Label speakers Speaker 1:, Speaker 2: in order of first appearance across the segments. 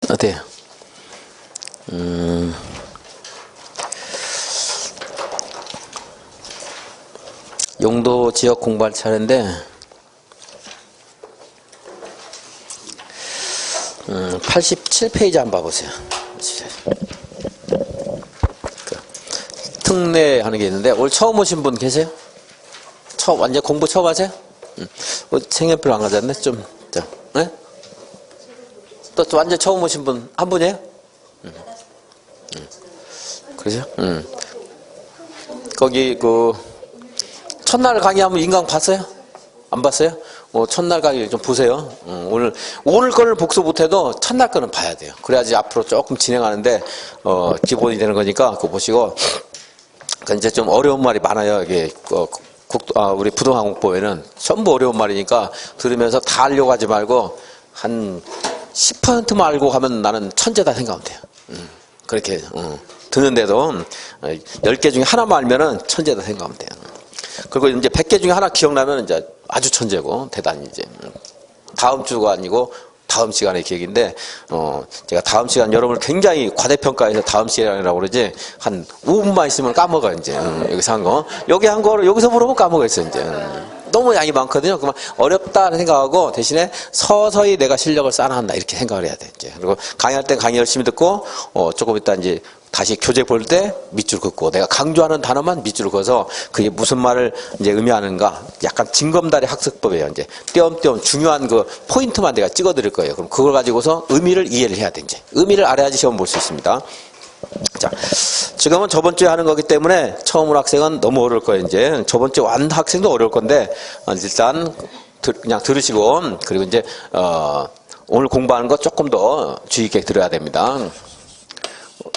Speaker 1: 어때요? 용도 지역 공부할 차례인데 87페이지 한번 봐보세요. 특례 하는 게 있는데 오늘 처음 오신 분 계세요? 처음 완전 공부 처음 하세요? 색연필 안 가졌네 좀. 자, 네? 또 완전 처음 오신 분 한 분이에요? 그러죠? 거기 그 첫날 강의하면 인강 봤어요? 안 봤어요? 첫날 강의 좀 보세요. 오늘 거를 복습 못해도 첫날 거는 봐야 돼요. 그래야지 앞으로 조금 진행하는데 기본이 되는 거니까 그거 보시고. 이제 좀 어려운 말이 많아요. 이게 우리 부동항공법에는 전부 어려운 말이니까 들으면서 다 알려고 하지 말고 한 10%만 알고 가면 나는 천재다 생각하면 돼요. 그렇게 듣는데도 10개 중에 하나만 알면은 천재다 생각하면 돼요. 그리고 이제 100개 중에 하나 기억나면 이제 아주 천재고 대단히 이제 다음 주가 아니고 다음 시간의 기획인데 제가 다음 시간 여러분을 굉장히 과대평가해서 다음 시간이라고 그러지 한 5분만 있으면 까먹어요. 이제 여기서 한 거 여기 한 거를 여기서 물어보면 까먹어있어요. 이제 너무 양이 많거든요. 그러면 어렵다 생각하고 대신에 서서히 내가 실력을 쌓아한다 이렇게 생각을 해야 돼. 이제 그리고 강의할 때 강의 열심히 듣고 조금 있다 이제 다시 교재 볼 때 밑줄 긋고 내가 강조하는 단어만 밑줄 그어서 그게 무슨 말을 이제 의미하는가 약간 징검다리 학습법이에요. 이제 띄엄띄엄 중요한 그 포인트만 내가 찍어 드릴 거예요. 그럼 그걸 가지고서 의미를 이해를 해야 돼. 이제 의미를 알아야지 시험 볼 수 있습니다. 자, 지금은 저번 주에 하는 거기 때문에 처음 온 학생은 너무 어려울 거예요. 이제 저번 주에 완 학생도 어려울 건데 일단 그냥 들으시고 그리고 이제 오늘 공부하는 거 조금 더 주의 깊게 들어야 됩니다.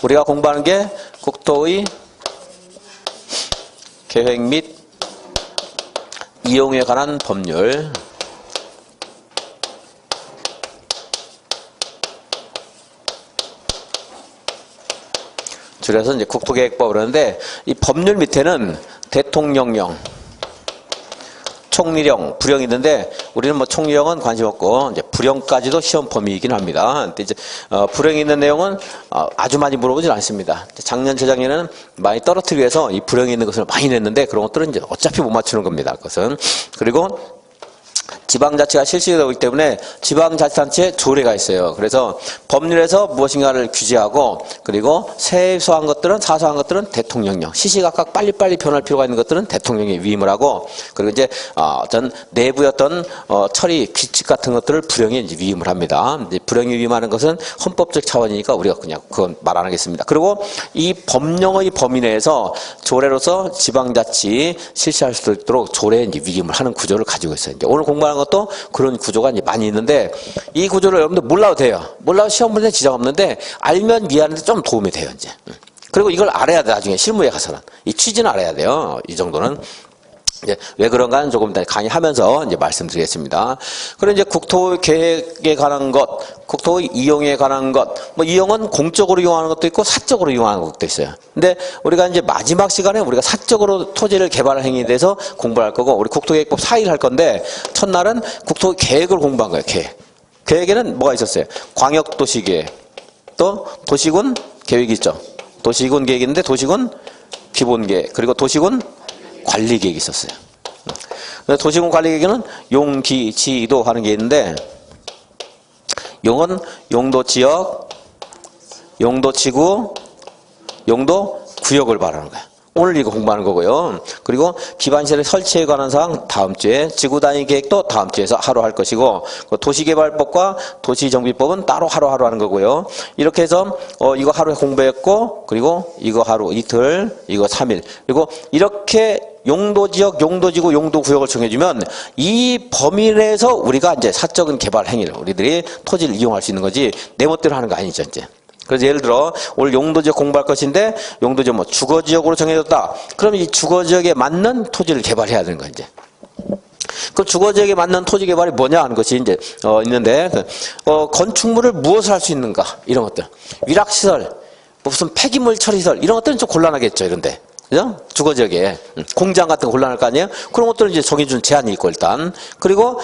Speaker 1: 우리가 공부하는 게 국토의 계획 및 이용에 관한 법률. 줄여서 이제 국토계획법 그러는데 이 법률 밑에는 대통령령, 총리령, 불령이 있는데 우리는 뭐 총리령은 관심 없고 이제 불령까지도 시험 범위이긴 합니다. 근데 이제 불령이 있는 내용은 아주 많이 물어보진 않습니다. 작년 재작년에는 많이 떨어뜨리기 위해서 이 불령이 있는 것을 많이 냈는데 그런 것들은 이제 어차피 못 맞추는 겁니다. 그것은 그리고 지방자치가 실시되고 있기 때문에 지방자치단체에 조례가 있어요. 그래서 법률에서 무엇인가를 규제하고 그리고 세소한 것들은 사소한 것들은 대통령령, 시시각각 빨리빨리 변할 필요가 있는 것들은 대통령이 위임을 하고 그리고 이제 어떤 내부의 어떤 처리 규칙 같은 것들을 불령이 이제 위임을 합니다. 이제 불령이 위임하는 것은 헌법적 차원이니까 우리가 그냥 그건 말 안 하겠습니다. 그리고 이 법령의 범위 내에서 조례로서 지방자치 실시할 수 있도록 조례에 이제 위임을 하는 구조를 가지고 있어요. 이제 오늘 공부하는 것도 그런 구조가 이제 많이 있는데 이 구조를 여러분들 몰라도 돼요. 몰라도 시험 문제 지장 없는데 알면 이해하는데 좀 도움이 돼요. 이제 그리고 이걸 알아야 돼. 나중에 실무에 가서는 이 취지는 알아야 돼요. 이 정도는. 이제 왜 그런가는 조금 이따 강의하면서 이제 말씀드리겠습니다. 그리고 이제 국토 계획에 관한 것, 국토 이용에 관한 것, 뭐 이용은 공적으로 이용하는 것도 있고 사적으로 이용하는 것도 있어요. 근데 우리가 이제 마지막 시간에 우리가 사적으로 토지를 개발할 행위에 대해서 공부할 거고 우리 국토계획법 4일 할 건데 첫날은 국토 계획을 공부한 거예요. 계획. 계획에는 뭐가 있었어요? 광역도시계획, 또 도시군 계획이 있죠. 도시군 계획이 있는데 도시군 기본계획, 그리고 도시군 관리계획이 있었어요. 도시군 관리계획에는 용기지도 하는 게 있는데 용은 용도지역, 용도지구, 용도구역을 말하는 거예요. 오늘 이거 공부하는 거고요. 그리고 기반시설의 설치에 관한 사항 다음 주에, 지구단위 계획도 다음 주에서 하루 할 것이고 도시개발법과 도시정비법은 따로 하루 하는 거고요. 이렇게 해서 이거 하루에 공부했고 그리고 이거 하루 이틀, 이거 3일 그리고 이렇게 용도지역, 용도지구, 용도구역을 정해주면 이 범위 내에서 우리가 이제 사적인 개발 행위를 우리들이 토지를 이용할 수 있는 거지 내 멋대로 하는 거 아니죠 이제. 그래서 예를 들어 오늘 용도지역 공부할 것인데 용도지역 뭐 주거지역으로 정해졌다. 그럼 이 주거지역에 맞는 토지를 개발해야 되는 거야 이제. 그 주거지역에 맞는 토지 개발이 뭐냐 하는 것이 이제 있는데 건축물을 무엇을 할 수 있는가 이런 것들, 위락시설, 무슨 폐기물 처리시설 이런 것들은 좀 곤란하겠죠 이런데. 그죠? 주거지역에 공장 같은 거 곤란할 거 아니에요? 그런 것들은 이제 정해준 제한이 있고 일단 그리고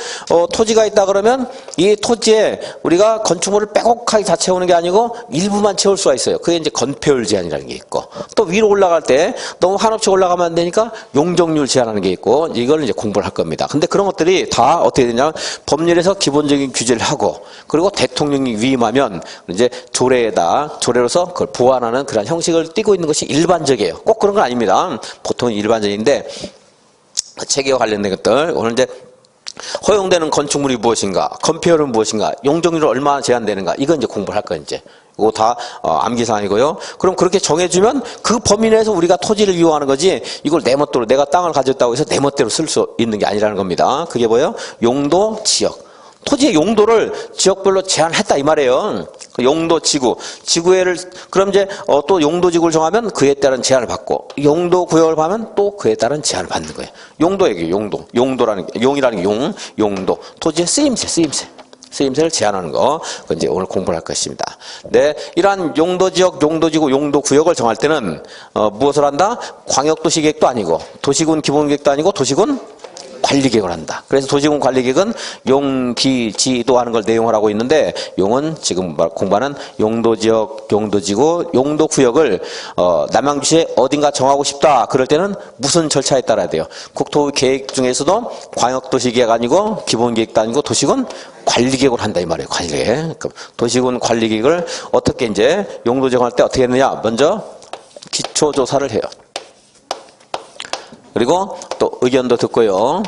Speaker 1: 토지가 있다 그러면 이 토지에 우리가 건축물을 빼곡하게 다 채우는 게 아니고 일부만 채울 수가 있어요. 그게 이제 건폐율 제한이라는 게 있고 또 위로 올라갈 때 너무 한없이 올라가면 안 되니까 용적률 제한하는 게 있고 이걸 이제 공부를 할 겁니다. 근데 그런 것들이 다 어떻게 되냐면 법률에서 기본적인 규제를 하고 그리고 대통령이 위임하면 이제 조례로서 그걸 보완하는 그런 형식을 띠고 있는 것이 일반적이에요. 꼭 그런 건 아닙니다. 보통 일반적인데 체계와 관련된 것들 오늘 이제 허용되는 건축물이 무엇인가, 건폐율은 무엇인가, 용적률은 얼마나 제한되는가 이건 이제 공부를 할 거예요. 이제 이거 다 암기사항이고요. 그럼 그렇게 정해주면 그 범위 내에서 우리가 토지를 이용하는 거지 이걸 내 멋대로 내가 땅을 가졌다고 해서 내 멋대로 쓸 수 있는 게 아니라는 겁니다. 그게 뭐예요? 용도, 지역. 토지의 용도를 지역별로 제한했다 이 말이에요. 용도 지구, 지구를 그럼 이제 또 용도 지구를 정하면 그에 따른 제한을 받고 용도 구역을 하면 또 그에 따른 제한을 받는 거예요. 용도 얘기, 용도라는 게 용이라는 게 용도, 토지의 쓰임새를 제한하는 거, 그건 이제 오늘 공부를 할 것입니다. 네, 이러한 용도지역, 용도지구, 용도구역을 정할 때는 무엇을 한다? 광역도시계획도 아니고 도시군 기본계획도 아니고 도시군 관리계획을 한다. 그래서 도시군 관리계획은 용, 기, 지도 하는 걸 내용을 하고 있는데 용은 지금 공부하는 용도지역, 용도지구, 용도구역을 남양주시에 어딘가 정하고 싶다. 그럴 때는 무슨 절차에 따라야 돼요? 국토계획 중에서도 광역도시계획 아니고 기본계획도 아니고 도시군 관리계획을 한다 이 말이에요. 관리계획. 도시군 관리계획을 어떻게 이제 용도 정할 때 어떻게 했느냐? 먼저 기초조사를 해요. 그리고 또 의견도 듣고요.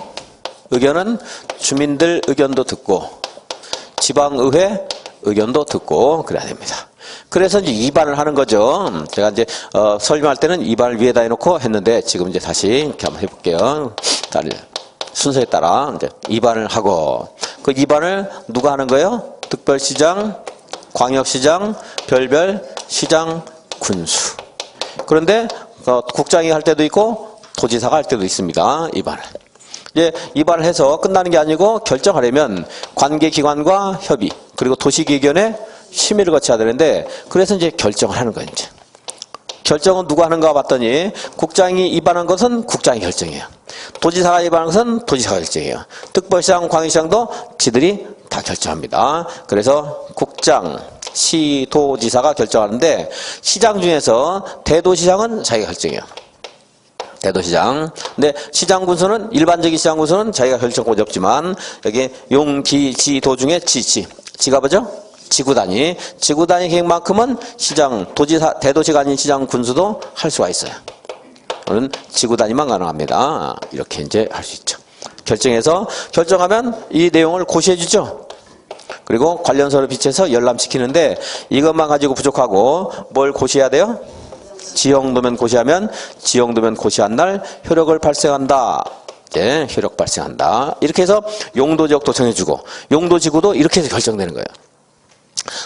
Speaker 1: 의견은 주민들 의견도 듣고 지방의회 의견도 듣고 그래야 됩니다. 그래서 이제 입안을 하는 거죠. 제가 이제 설명할 때는 입안을 위에다 해놓고 했는데 지금 이제 다시 이렇게 한번 해볼게요. 순서에 따라 이제 입안을 하고 그 입안을 누가 하는 거예요? 특별시장, 광역시장, 별별 시장, 군수. 그런데 국장이 할 때도 있고 도지사가 할 때도 있습니다. 입안을. 이제 입안을 해서 끝나는 게 아니고 결정하려면 관계기관과 협의 그리고 도시의견에 심의를 거쳐야 되는데 그래서 이제 결정을 하는 거예요. 이제. 결정은 누가 하는가 봤더니 국장이 입안한 것은 국장이 결정해요. 도지사가 입안한 것은 도지사가 결정해요. 특별시장, 광역시장도 지들이 다 결정합니다. 그래서 국장, 시도지사가 결정하는데 시장 중에서 대도시장은 자기가 결정해요. 대도시장. 근데 시장군수는 일반적인 시장군수는 자기가 결정권이 없지만 여기 용, 기, 지, 도 중에 지가 뭐죠? 지구단위. 지구단위 계획만큼은 시장, 도지사, 대도시가 아닌 시장군수도 할 수가 있어요. 오늘 지구단위만 가능합니다. 이렇게 이제 할 수 있죠. 결정하면 이 내용을 고시해 주죠. 그리고 관련서를 비춰서 열람시키는데 이것만 가지고 부족하고 뭘 고시해야 돼요? 지형도면 고시하면 지형도면 고시한 날 효력을 발생한다. 네, 효력 발생한다. 이렇게 해서 용도지역도 정해주고 용도지구도 이렇게 해서 결정되는 거예요.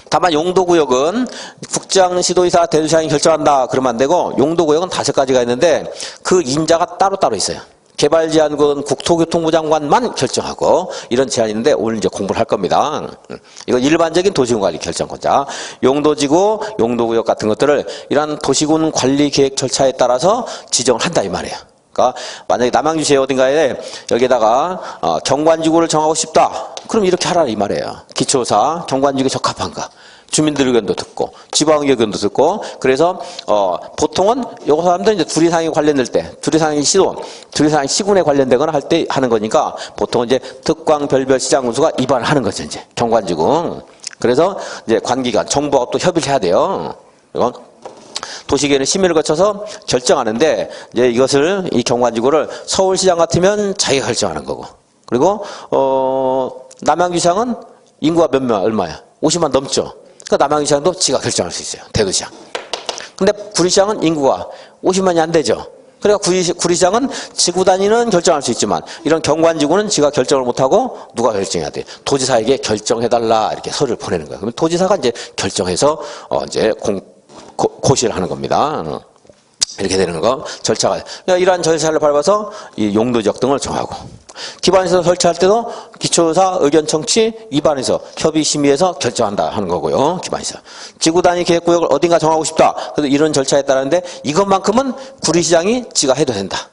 Speaker 1: 다만 용도구역은 국장, 시도지사, 대도시장이 결정한다 그러면 안 되고 용도구역은 5가지가 있는데 그 임자가 따로따로 있어요. 개발제한국은 국토교통부 장관만 결정하고 이런 제한이 있는데 오늘 이제 공부를 할 겁니다. 이거 일반적인 도시군 관리 결정권자. 용도지구, 용도구역 같은 것들을 이런 도시군 관리 계획 절차에 따라서 지정을 한다 이 말이에요. 그러니까 만약에 남양주시에 어딘가에 여기에다가 경관지구를 정하고 싶다. 그럼 이렇게 하라 이 말이에요. 기초사 경관지구에 적합한가. 주민들 의견도 듣고 지방 의견도 듣고 그래서 보통은 요거 사람들은 이제 둘 이상이 관련될 때 둘 이상이 시군에 관련되거나 할 때 하는 거니까 보통은 이제 특광 별별 시장군수가 입안을 하는 거죠. 이제 경관지구. 그래서 이제 관기관 정부하고 또 협의를 해야 돼요. 그리고 도시계획의 심의를 거쳐서 결정하는데 이제 이것을 이 경관지구를 서울시장 같으면 자기가 결정하는 거고 그리고 남양주시장은 인구가 몇 명 얼마야? 50만 넘죠. 그러니까 남양주시장도 지가 결정할 수 있어요. 대도시장. 근데 구리시장은 인구가 50만이 안 되죠. 그러니까 구리시장은 지구 단위는 결정할 수 있지만 이런 경관지구는 지가 결정을 못하고 누가 결정해야 돼? 도지사에게 결정해달라 이렇게 서류를 보내는 거예요. 그러면 도지사가 이제 결정해서 이제 고시를 하는 겁니다. 이렇게 되는 거, 절차가. 그러니까 이러한 절차를 밟아서 이 용도지역 등을 정하고, 기반시설 설치할 때도 기초의사 의견 청취 위반해서 협의심의에서 결정한다 하는 거고요. 기반시설. 지구단위 계획구역을 어딘가 정하고 싶다. 그래서 이런 절차에 따르는데 이것만큼은 구리시장이 지가 해도 된다.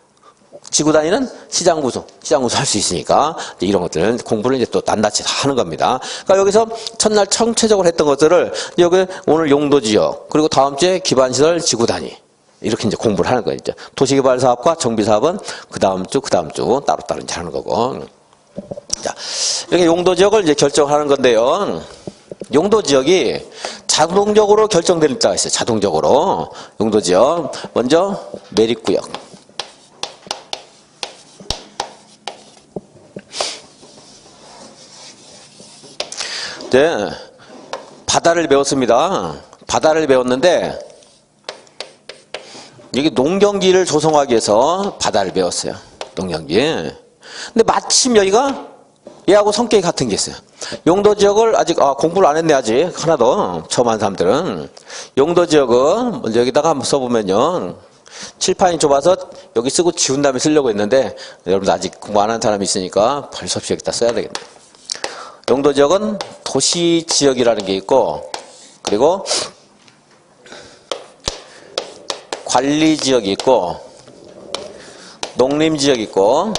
Speaker 1: 지구단위는 시장구소 할 수 있으니까 이런 것들은 공부를 이제 또 낱낱이 다 하는 겁니다. 그러니까 여기서 첫날 총체적으로 했던 것들을 여기 오늘 용도지역, 그리고 다음 주에 기반시설 지구단위. 이렇게 이제 공부를 하는 거예요. 이제 도시개발사업과 정비사업은 그 다음 주 따로따로 이제 하는 거고. 자, 이렇게 용도지역을 이제 결정하는 건데요. 용도지역이 자동적으로 결정되는 자가 있어요. 자동적으로. 용도지역. 먼저, 매립구역. 네. 바다를 배웠습니다. 바다를 배웠는데, 여기 농경지를 조성하기 위해서 바다를 배웠어요. 농경지. 근데 마침 여기가 얘하고 성격이 같은 게 있어요. 용도지역을 아직 공부를 안 했네 아직 하나도 처음 한 사람들은. 용도지역은 먼저 여기다가 한번 써보면요. 칠판이 좁아서 여기 쓰고 지운 다음에 쓰려고 했는데 여러분들 아직 공부 안 한 사람이 있으니까 벌써 없이 여기다 써야 되겠네. 용도지역은 도시지역이라는 게 있고, 그리고 관리지역이 있고, 농림지역이 있고,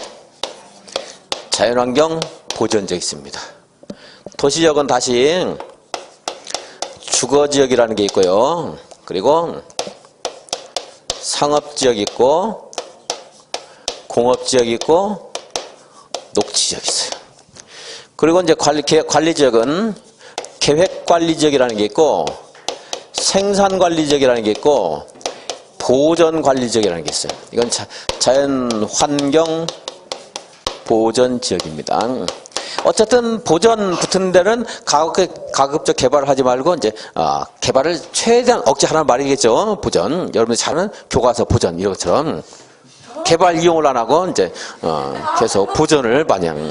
Speaker 1: 자연환경 보전지역이 있습니다. 도시지역은 다시 주거지역이라는 게 있고요. 그리고 상업지역이 있고, 공업지역이 있고, 녹지지역이 있어요. 그리고 이제 관리지역은 계획관리지역이라는 게 있고, 생산관리지역이라는 게 있고, 보전관리지역이라는 게 있어요. 이건 자연환경 보전지역입니다. 어쨌든 보전 붙은 데는 가급적 개발을 하지 말고 이제 개발을 최대한 억제하라는 말이겠죠. 보전. 여러분들 잘 아는 교과서 보전 이런 것처럼 개발 이용을 안 하고 이제 계속 보전을 마냥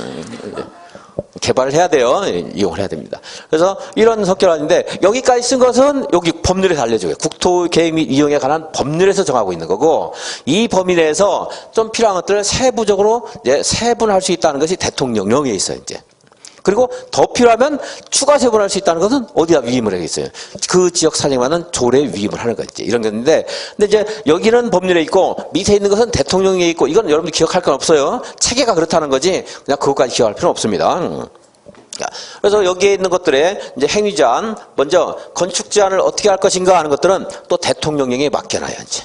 Speaker 1: 개발을 해야 돼요. 이용을 해야 됩니다. 그래서 이런 석결안인데 여기까지 쓴 것은 여기 법률에서 알려줘요. 국토계획 및 이용에 관한 법률에서 정하고 있는 거고, 이 범위 내에서 좀 필요한 것들을 세부적으로 이제 세분할 수 있다는 것이 대통령령에 있어요. 이제. 그리고 더 필요하면 추가 세분할 수 있다는 것은 어디다 위임을 하겠어요. 그 지역 사정만은 조례 위임을 하는 거지. 이런 건데, 근데 이제 여기는 법률에 있고 밑에 있는 것은 대통령에 있고, 이건 여러분들 기억할 건 없어요. 체계가 그렇다는 거지. 그냥 그것까지 기억할 필요는 없습니다. 그래서 여기에 있는 것들의 이제 행위 제한, 먼저 건축 제한을 어떻게 할 것인가 하는 것들은 또 대통령령에 맡겨놔요. 이제.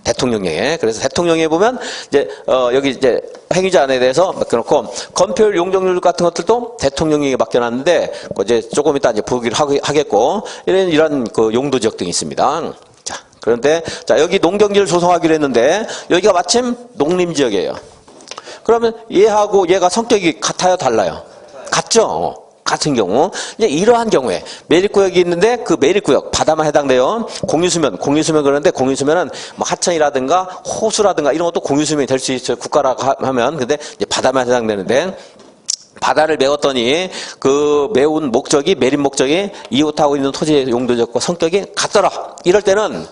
Speaker 1: 대통령령에. 그래서 대통령에 보면 이제 여기 이제 행위 제한에 대해서 맡겨놓고, 건폐율 용적률 같은 것들도 대통령령에 맡겨놨는데 이제 조금 이따 이제 보기를 하겠고, 이런 그 용도지역 등이 있습니다. 자, 그런데 자 여기 농경지를 조성하기로 했는데 여기가 마침 농림지역이에요. 그러면 얘하고 얘가 성격이 같아요, 달라요? 같죠. 같은 경우 이제 이러한 경우에 매립구역이 있는데 그 매립구역 바다만 해당돼요. 공유수면 그런데 공유수면은 뭐 하천이라든가 호수라든가 이런 것도 공유수면이 될 수 있어요. 국가라고 하면. 근데 이제 바다만 해당되는데, 바다를 메웠더니 그 메운 목적이, 매립 목적이 이웃하고 있는 토지의 용도적과 성격이 같더라. 이럴 때는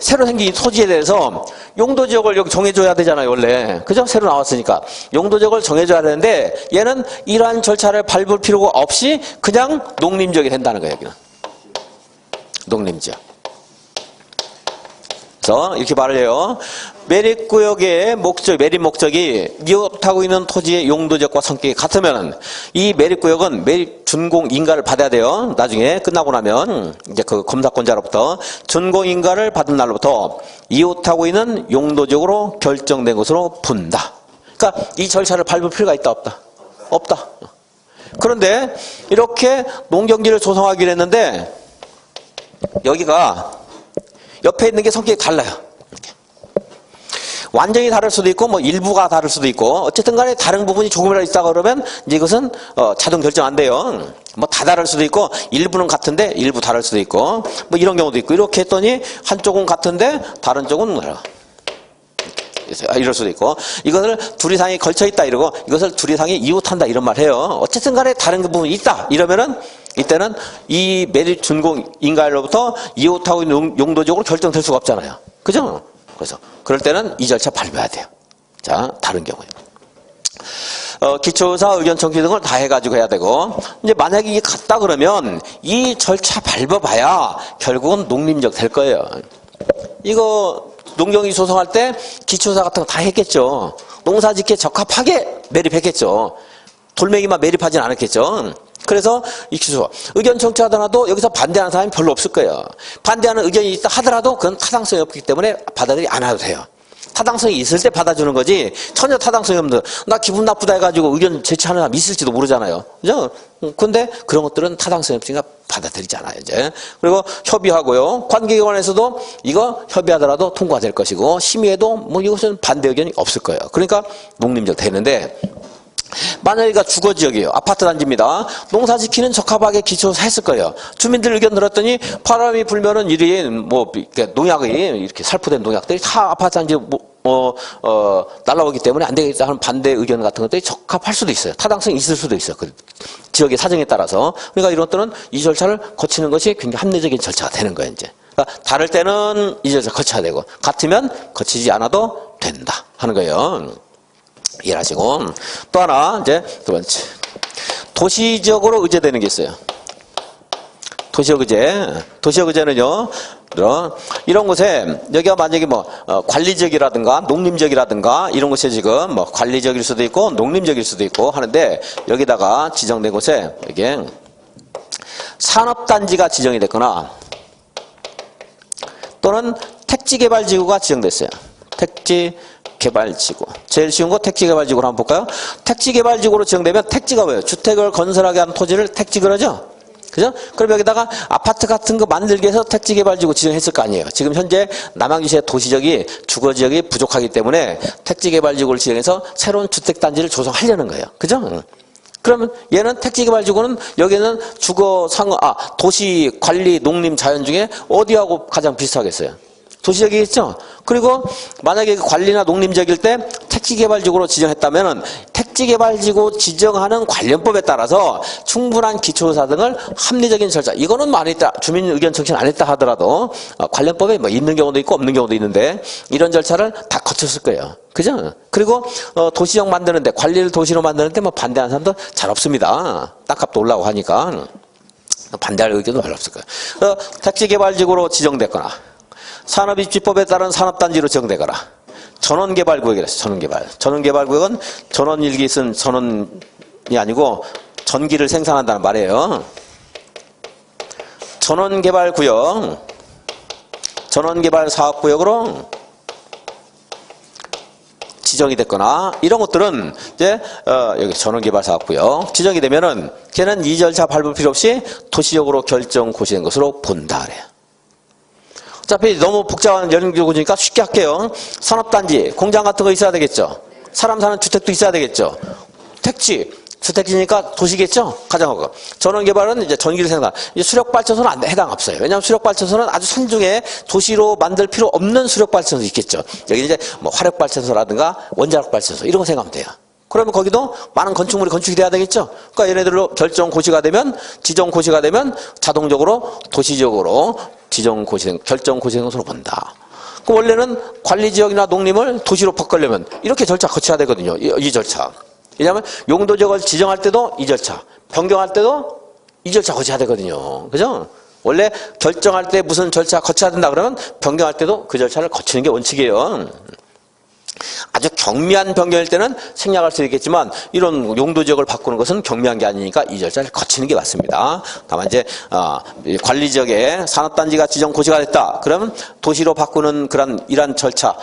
Speaker 1: 새로 생긴 토지에 대해서 용도지역을 여기 정해줘야 되잖아요, 원래. 그죠? 새로 나왔으니까. 용도지역을 정해줘야 되는데, 얘는 이러한 절차를 밟을 필요가 없이 그냥 농림지역이 된다는 거예요, 여기는. 농림지역. 그래서 이렇게 말을 해요. 매립구역의 매립 목적이 이웃하고 있는 토지의 용도지역과 성격이 같으면 이 매립구역은 매립 준공 인가를 받아야 돼요. 나중에 끝나고 나면 이제 그 검사권자로부터 준공 인가를 받은 날로부터 이웃하고 있는 용도지역으로 결정된 것으로 본다. 그러니까 이 절차를 밟을 필요가 있다, 없다? 없다. 그런데 이렇게 농경지를 조성하기로 했는데 여기가 옆에 있는 게 성격이 달라요. 이렇게. 완전히 다를 수도 있고, 뭐 일부가 다를 수도 있고, 어쨌든 간에 다른 부분이 조금이라도 있다고 그러면 이제 이것은 자동 결정 안 돼요. 뭐 다 다를 수도 있고, 일부는 같은데 일부 다를 수도 있고, 뭐 이런 경우도 있고, 이렇게 했더니 한쪽은 같은데 다른 쪽은 뭐라. 이럴 수도 있고, 이것을 둘 이상이 걸쳐 있다 이러고, 이것을 둘 이상이 이웃한다 이런 말 해요. 어쨌든 간에 다른 부분이 있다 이러면은 이때는 이 매립 준공 인가일로부터 이웃하고 있는 용도적으로 결정될 수가 없잖아요. 그죠? 그래서 그럴 때는 이 절차 밟아야 돼요. 자, 다른 경우에. 기초의사 의견 청취 등을 다 해가지고 해야 되고, 이제 만약에 이게 같다 그러면 이 절차 밟아봐야 결국은 농림적 될 거예요. 이거 농경이 소송할 때 기초의사 같은 거 다 했겠죠. 농사 짓기에 적합하게 매립했겠죠. 돌멩이만 매립하진 않았겠죠. 그래서 이 기초 의견 청취하더라도 여기서 반대하는 사람이 별로 없을 거예요. 반대하는 의견이 있다 하더라도 그건 타당성이 없기 때문에 받아들이지 않아도 돼요. 타당성이 있을 때 받아주는 거지 전혀 타당성이 없는 나 기분 나쁘다 해가지고 의견 제시하는 사람 있을지도 모르잖아요. 그죠? 근데 그런 것들은 타당성이 없으니까 받아들이지 않아요. 이제. 그리고 협의하고요. 관계기관에서도 이거 협의하더라도 통과될 것이고 심의에도 뭐 이것은 반대 의견이 없을 거예요. 그러니까 농림적 되는데 만약에 주거지역이에요. 아파트 단지입니다. 농사 짓기는 적합하게 기초해서 했을 거예요. 주민들 의견 들었더니 바람이 불면은 이리 농약이 이렇게 살포된 농약들이 다 아파트 단지에 날라오기 때문에 안 되겠다 하는 반대 의견 같은 것들이 적합할 수도 있어요. 타당성이 있을 수도 있어요. 그 지역의 사정에 따라서. 그러니까 이런 것들은 이 절차를 거치는 것이 굉장히 합리적인 절차가 되는 거예요. 이제. 그러니까 다를 때는 이 절차 거쳐야 되고 같으면 거치지 않아도 된다 하는 거예요. 이해하시고 또 하나 이제 두 번째 도시적으로 의제되는 게 있어요. 도시적 의제는요 이런 곳에 여기가 만약에 관리적이라든가 농림적이라든가 이런 곳에 지금 관리적일 수도 있고 농림적일 수도 있고 하는데 여기다가 지정된 곳에 이게 산업단지가 지정이 됐거나 또는 택지개발지구가 지정됐어요. 택지개발지구. 제일 쉬운 거 택지개발지구로 한번 볼까요? 택지개발지구로 지정되면 택지가 뭐예요? 주택을 건설하게 하는 토지를 택지 그러죠? 그죠? 그럼 여기다가 아파트 같은 거 만들기 위해서 택지개발지구 지정했을 거 아니에요. 지금 현재 남양주시의 도시적이 주거지역이 부족하기 때문에 택지개발지구를 지정해서 새로운 주택단지를 조성하려는 거예요. 그죠? 그러면 얘는 택지개발지구는 여기는 도시, 관리, 농림, 자연 중에 어디하고 가장 비슷하겠어요? 도시적이겠죠? 그리고 만약에 관리나 농림적일 때 택지개발지구로 지정했다면 택지개발지구 지정하는 관련법에 따라서 충분한 기초의사 등을 합리적인 절차 이거는 안 했다. 주민 의견 청취는 안 했다 하더라도 관련법에 있는 경우도 있고 없는 경우도 있는데 이런 절차를 다 거쳤을 거예요. 그죠? 그리고 도시적 만드는데 관리를 도시로 만드는데 반대하는 사람도 잘 없습니다. 땅값도 올라가고 하니까 반대할 의견도 별로 없을 거예요. 택지개발지구로 지정됐거나 산업입지법에 따른 산업단지로 지정되거나 전원개발구역이라 했어요. 전원개발. 전원개발구역은 전원일기 쓴 전원이 아니고 전기를 생산한다는 말이에요. 전원개발구역, 전원개발사업구역으로 지정이 됐거나 이런 것들은 이제 여기 전원개발사업구역 지정이 되면은 걔는 이 절차 밟을 필요 없이 도시적으로 결정 고시된 것으로 본다 그래요. 어차피 너무 복잡한 연구니까 쉽게 할게요. 산업단지, 공장 같은 거 있어야 되겠죠. 사람 사는 주택도 있어야 되겠죠. 택지, 주택지니까 도시겠죠. 가정하고. 전원개발은 이제 전기를 생산. 이제 수력발전소는 해당 없어요. 왜냐하면 수력발전소는 아주 산중에 도시로 만들 필요 없는 수력발전소 있겠죠. 여기 이제 화력발전소라든가 원자력발전소 이런 거 생각하면 돼요. 그러면 거기도 많은 건축물이 건축이 돼야 되겠죠. 그러니까 얘네들로 결정 고시가 되면 지정 고시가 되면 자동적으로 도시적으로 지정 고시 결정 고시된 것으로 본다. 그 원래는 관리지역이나 농림을 도시로 바꾸려면 이렇게 절차 거쳐야 되거든요. 이 절차. 왜냐하면 용도지역을 지정할 때도 이 절차, 변경할 때도 이 절차 거쳐야 되거든요. 그죠? 원래 결정할 때 무슨 절차 거쳐야 된다 그러면 변경할 때도 그 절차를 거치는 게 원칙이에요. 아주 경미한 변경일 때는 생략할 수 있겠지만 이런 용도지역을 바꾸는 것은 경미한 게 아니니까 이 절차를 거치는 게 맞습니다. 다만 이제 관리지역에 산업단지가 지정 고시가 됐다. 그러면 도시로 바꾸는 이러한 절차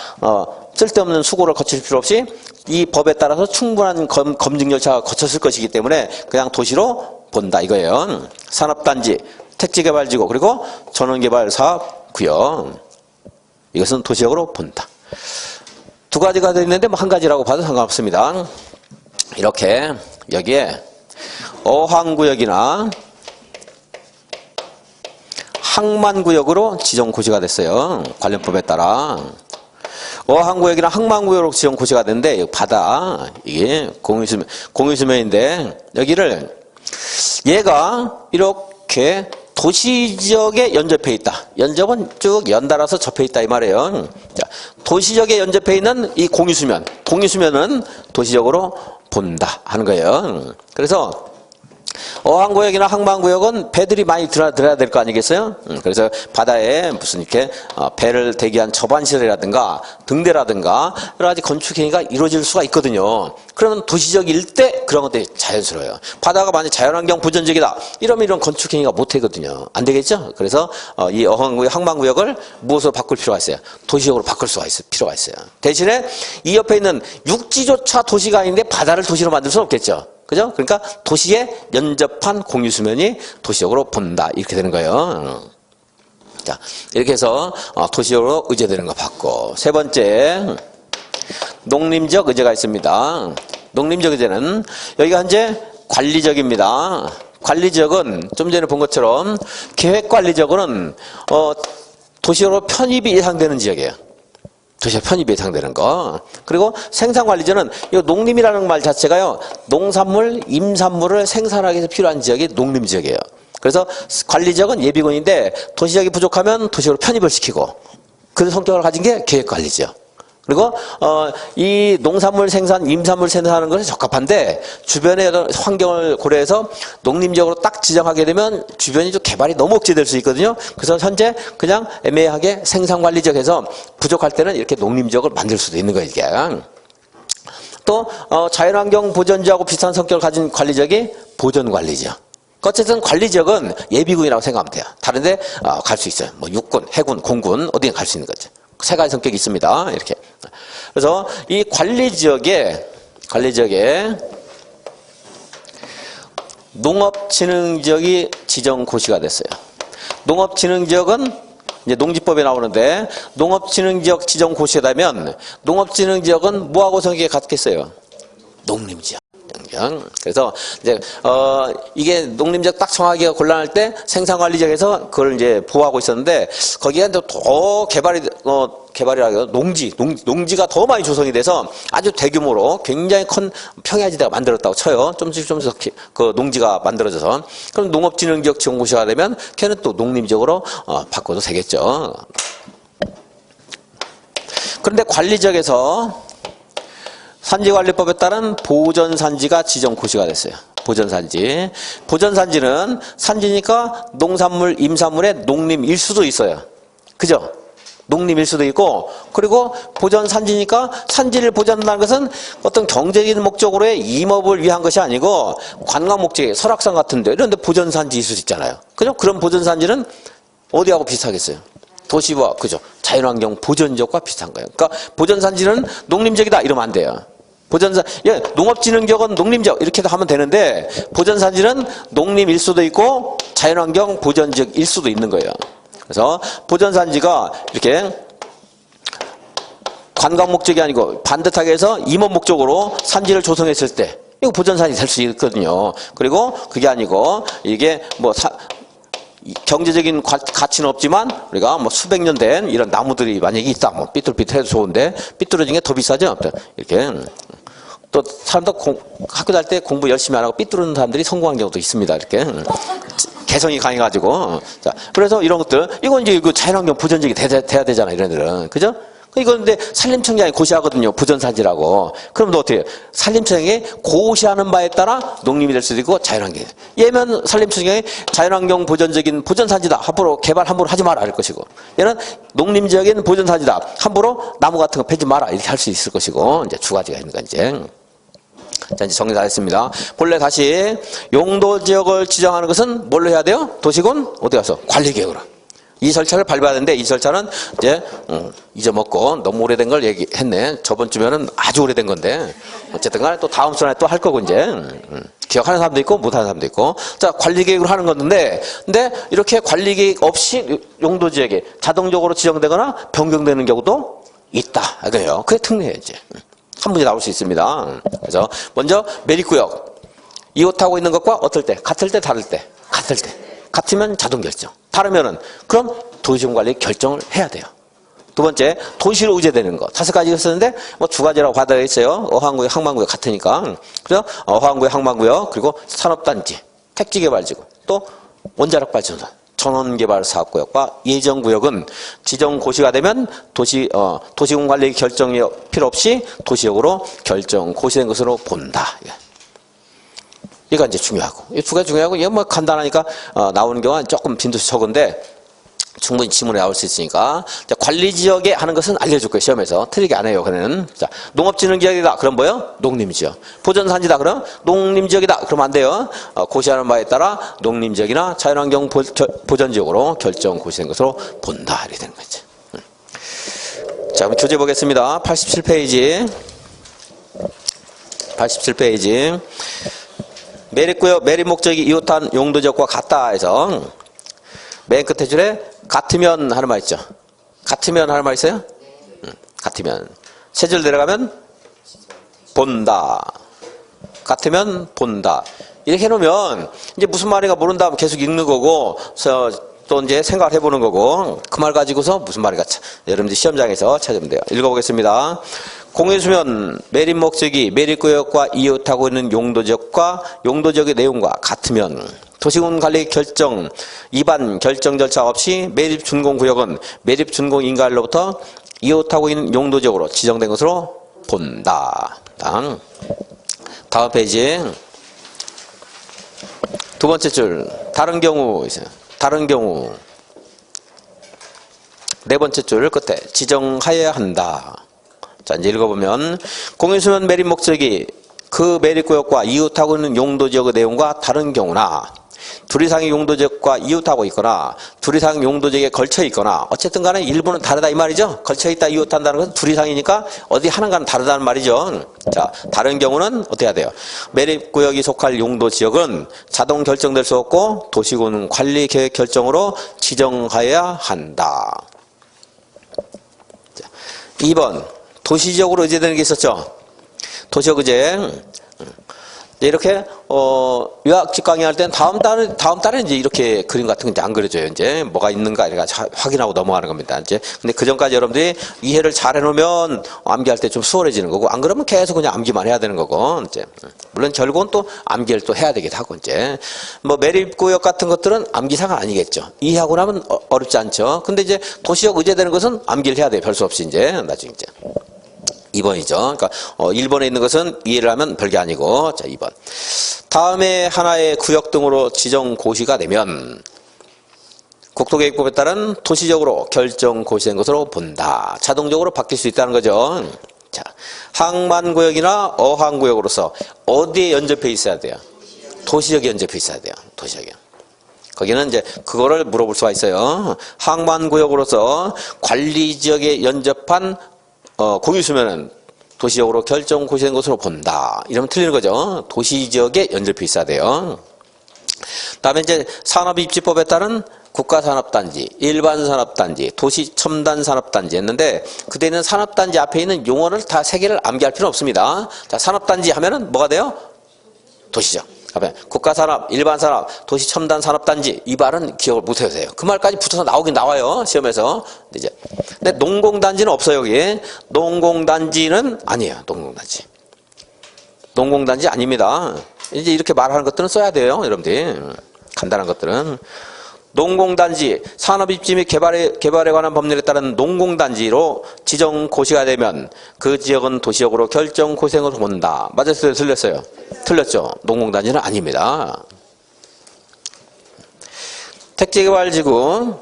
Speaker 1: 쓸데없는 수고를 거칠 필요 없이 이 법에 따라서 충분한 검증 절차가 거쳤을 것이기 때문에 그냥 도시로 본다 이거예요. 산업단지, 택지개발지구 그리고 전원개발사업구역 이것은 도시적으로 본다. 두 가지가 되어 있는데 한 가지라고 봐도 상관없습니다. 이렇게 여기에 어항구역이나 항만구역으로 지정고시가 됐어요. 관련법에 따라. 어항구역이나 항만구역으로 지정고시가 됐는데 바다 이게 공유수면인데 여기를 얘가 이렇게 도시지역에 연접해 있다. 연접은 쭉 연달아서 접해 있다 이 말이에요. 자, 도시지역에 연접해 있는 이 공유수면, 공유수면은 도시적으로 본다 하는 거예요. 그래서 어항구역이나 항만구역은 배들이 많이 들어야 될 거 아니겠어요? 그래서 바다에 무슨 이렇게 배를 대기한 저반시설이라든가 등대라든가 여러 가지 건축 행위가 이루어질 수가 있거든요. 그러면 도시적 일대 그런 것들이 자연스러워요. 바다가 만약 자연환경 보전지역이다 이러면 이런 건축 행위가 못 하거든요. 안 되겠죠? 그래서 이 어항구역, 항만구역을 무엇으로 바꿀 필요가 있어요? 도시적으로 바꿀 수가 있을 필요가 있어요. 대신에 이 옆에 있는 육지조차 도시가 아닌데 바다를 도시로 만들 수는 없겠죠. 그죠? 그러니까 도시에 연접한 공유수면이 도시적으로 본다. 이렇게 되는 거예요. 자, 이렇게 해서 도시적으로 의제되는 거 봤고. 세 번째, 농림적 의제가 있습니다. 농림적 의제는 여기가 현재 관리적입니다. 관리적은 좀 전에 본 것처럼 계획관리적으로는 도시적으로 편입이 예상되는 지역이에요. 도시가 편입이 예상되는 거. 그리고 생산관리지는 이 농림이라는 말 자체가요. 농산물, 임산물을 생산하기 위해서 필요한 지역이 농림지역이에요. 그래서 관리지역은 예비군인데 도시지역이 부족하면 도시로 편입을 시키고 그 성격을 가진 게 계획관리지역. 그리고 이 농산물 생산, 임산물 생산하는 것에 적합한데 주변의 환경을 고려해서 농림지역으로 딱 지정하게 되면 주변이 좀 개발이 너무 억제될 수 있거든요. 그래서 현재 그냥 애매하게 생산관리지역에서 부족할 때는 이렇게 농림지역을 만들 수도 있는 거예요. 이게. 또 자연환경 보전지역하고 비슷한 성격을 가진 관리지역이 보전관리지역. 어쨌든 관리지역은 예비군이라고 생각하면 돼요. 다른데 갈 수 있어요. 뭐 육군, 해군, 공군 어디에 갈 수 있는 거죠. 세 가지 성격이 있습니다. 이렇게. 그래서 이 관리지역에 농업진흥지역이 지정고시가 됐어요. 농업진흥지역은 이제 농지법에 나오는데 농업진흥지역 지정고시라면 농업진흥지역은 뭐하고 성격이 같겠어요? 농림지역. 그래서 이제 이게 농림지역 딱 정하기가 곤란할 때 생산관리지역에서 그걸 이제 보호하고 있었는데 거기가 더 개발이라고 농지가 더 많이 조성이 돼서 아주 대규모로 굉장히 큰 평야지대가 만들었다고 쳐요. 좀씩 그 농지가 만들어져서 그럼 농업진흥지역 지정고시가 되면 걔는 또 농림지역으로 바꿔도 되겠죠. 그런데 관리지역에서 산지관리법에 따른 보전산지가 지정고시가 됐어요. 보전산지. 보전산지는 산지니까 농산물, 임산물의 농림일 수도 있어요. 그죠? 농림일 수도 있고, 그리고 보전산지니까 산지를 보전한다는 것은 어떤 경제적인 목적으로의 임업을 위한 것이 아니고 관광 목적의 설악산 같은 데 이런 데 보전산지일 수도 있잖아요. 그죠? 그럼 보전산지는 어디하고 비슷하겠어요? 도시와, 그죠? 자연환경 보전지역과 비슷한 거예요. 그러니까 보전산지는 농림지역이다 이러면 안 돼요. 농업진흥지역은 농림지역 이렇게도 하면 되는데 보전산지는 농림일 수도 있고 자연환경 보전지역일 수도 있는 거예요. 그래서 보전산지가 이렇게 관광 목적이 아니고 반듯하게 해서 임업 목적으로 산지를 조성했을 때 이거 보전산이 될 수 있거든요. 그리고 그게 아니고 이게 뭐 경제적인 가치는 없지만 우리가 뭐 수백 년 된 이런 나무들이 만약에 있다. 뭐 삐뚤삐뚤해도 좋은데 삐뚤어진 게 더 비싸죠. 이렇게 또 사람도 학교 다닐 때 공부 열심히 안 하고 삐뚤어진 사람들이 성공한 경우도 있습니다. 이렇게 개성이 강해가지고 자 그래서 이런 것들 이건 이제 그 자연환경 보전지역이 돼야 되잖아. 이런 애들은 그죠? 이건 근데 산림청장이 고시하거든요. 보전산지라고. 그럼 너 어떻게 해요? 산림청장이 고시하는 바에 따라 농림이 될 수도 있고 자연환경이 돼요. 얘면 산림청장이 자연환경 보전적인 보전산지다. 함부로 개발 함부로 하지 마라 할 것이고 얘는 농림지역인 보전산지다. 함부로 나무 같은 거 패지 마라 이렇게 할 수 있을 것이고 이제 두 가지가 있는 거 이제. 자 이제 정리 다 했습니다. 본래 다시 용도지역을 지정하는 것은 뭘로 해야 돼요? 도시군 어디 가서 관리계획으로. 이 절차를 밟아야 되는데 이 절차는 이제 잊어먹고 너무 오래된 걸 얘기했네. 저번 주면은 아주 오래된 건데 어쨌든 간에 또 다음 시간에 또 할 거고 이제 기억하는 사람도 있고 못하는 사람도 있고 자 관리계획으로 하는 건데 근데 이렇게 관리계획 없이 용도지역에 자동적으로 지정되거나 변경되는 경우도 있다. 그래요. 그게 특례예요. 이제 한 문제 나올 수 있습니다. 그래서 먼저 매립구역 이웃하고 있는 것과 어떨 때 같을 때 다를 때 같을 때 같으면 자동 결정. 다르면은 그럼 도시지원관리 결정을 해야 돼요. 두 번째 도시로 의제되는 거. 5가지가 있었는데 뭐 2가지라고 받아 있어요. 어항구역, 항만구역 같으니까. 그래서 어항구역, 항만구역 그리고 산업단지, 택지개발지구, 또 원자력발전소. 전원개발사업구역과 예정구역은 지정고시가 되면 도시군 관리 결정이 필요 없이 도시역으로 결정고시된 것으로 본다. 이거 이제 중요하고. 이 두 가지 중요하고, 이거 뭐 간단하니까, 나오는 경우는 조금 빈도수 적은데, 충분히 지문에 나올 수 있으니까. 자, 관리지역에 하는 것은 알려줄 거예요, 시험에서. 틀리게 안 해요, 그는. 자, 농업진흥지역이다. 그럼 뭐요? 농림지역. 보전산지다. 그럼 농림지역이다. 그러면 안 돼요. 고시하는 바에 따라 농림지역이나 자연환경 보전지역으로 결정 고시된 것으로 본다. 이렇게 되는 거죠. 자, 그럼 교재 보겠습니다. 87페이지. 87페이지. 매립구역, 매립 목적이 이웃한 용도지역과 같다 해서 맨 끝에 줄에 같으면 하는 말 있죠. 같으면 하는 말 있어요? 같으면. 세 줄 내려가면 본다. 같으면 본다. 이렇게 해놓으면 이제 무슨 말인가 모른다 하면 계속 읽는 거고, 또 이제 생각을 해보는 거고, 그 말 가지고서 무슨 말인가 여러분들 시험장에서 찾으면 돼요. 읽어보겠습니다. 공유수면 매립 목적이 매립구역과 이웃하고 있는 용도지역과 용도지역의 내용과 같으면 도시군 관리 결정 위반 결정 절차 없이 매립 준공구역은 매립 준공 인가일로부터 이웃하고 있는 용도지역으로 지정된 것으로 본다. 다음 페이지. 두 번째 줄. 다른 경우 있어요. 다른 경우. 네 번째 줄 끝에 지정하여야 한다. 자, 이제 읽어보면 공유수면 매립 목적이 그 매립구역과 이웃하고 있는 용도지역의 내용과 다른 경우나 둘 이상의 용도지역과 이웃하고 있거나 둘 이상의 용도지역에 걸쳐 있거나 어쨌든 간에 일부는 다르다 이 말이죠. 걸쳐 있다 이웃한다는 것은 둘 이상이니까 어디 하나가는 다르다는 말이죠. 자, 다른 경우는 어떻게 해야 돼요? 매립구역이 속할 용도지역은 자동 결정될 수 없고 도시군 관리계획 결정으로 지정하여야 한다. 자, 2번 도시지역으로 의제되는 게 있었죠. 도시역 의제. 이렇게 유학직 강의할 때는 다음 달에 이제 이렇게 그림 같은 거 이제 안 그려져요. 이제 뭐가 있는가 이렇게 확인하고 넘어가는 겁니다. 이제 근데 그 전까지 여러분들이 이해를 잘 해놓으면 암기할 때 좀 수월해지는 거고, 안 그러면 계속 그냥 암기만 해야 되는 거고, 이제 물론 결국은 또 암기를 또 해야 되기도 하고, 이제 뭐 매립구역 같은 것들은 암기사가 아니겠죠. 이해하고 나면 어렵지 않죠. 근데 이제 도시역 의제되는 것은 암기를 해야 돼요. 별 수 없이 이제 나중에 이제. 2번이죠. 그러니까 1번에 있는 것은 이해를 하면 별게 아니고, 자 2번. 다음에 하나의 구역 등으로 지정 고시가 되면 국토계획법에 따른 도시적으로 결정 고시된 것으로 본다. 자동적으로 바뀔 수 있다는 거죠. 자, 항만구역이나 어항구역으로서 어디에 연접해 있어야 돼요? 도시역에 연접해 있어야 돼요. 도시역에. 거기는 이제 그거를 물어볼 수가 있어요. 항만구역으로서 관리지역에 연접한 공유수면은 도시적으로 결정 고시된 것으로 본다. 이러면 틀리는 거죠. 도시지역에 연접해 있어야 돼요. 다음에 이제 산업입지법에 따른 국가산업단지, 일반산업단지, 도시첨단산업단지 했는데, 그때는 산업단지 앞에 있는 용어를 다 세 개를 암기할 필요는 없습니다. 자, 산업단지 하면은 뭐가 돼요? 도시적. 국가산업, 일반산업, 도시첨단산업단지, 이 말은 기억을 못 해주세요. 그 말까지 붙어서 나오긴 나와요, 시험에서. 근데 농공단지는 없어요, 여기. 농공단지는 아니에요, 농공단지. 농공단지 아닙니다. 이제 이렇게 말하는 것들은 써야 돼요, 여러분들이. 간단한 것들은. 농공단지, 산업입지 및 개발에 관한 법률에 따른 농공단지로 지정 고시가 되면 그 지역은 도시역으로 결정 고시행으로 본다. 맞았어요? 틀렸어요? 틀렸죠? 농공단지는 아닙니다. 택지개발지구,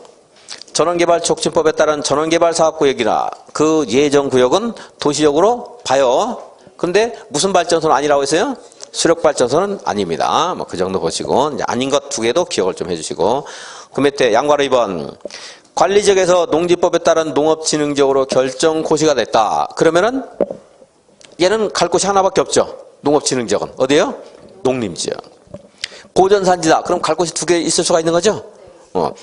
Speaker 1: 전원개발촉진법에 따른 전원개발사업구역이나 그 예정구역은 도시역으로 봐요. 근데 무슨 발전소는 아니라고 했어요? 수력발전소는 아닙니다. 뭐 그 정도 보시고, 이제 아닌 것 두 개도 기억을 좀 해주시고. 그 밑에 양괄호 2번. 관리지역에서 농지법에 따른 농업진흥지역으로 결정 고시가 됐다. 그러면은 얘는 갈 곳이 하나밖에 없죠. 농업진흥지역은. 어디예요? 농림지역. 보전산지다. 그럼 갈 곳이 두 개 있을 수가 있는 거죠?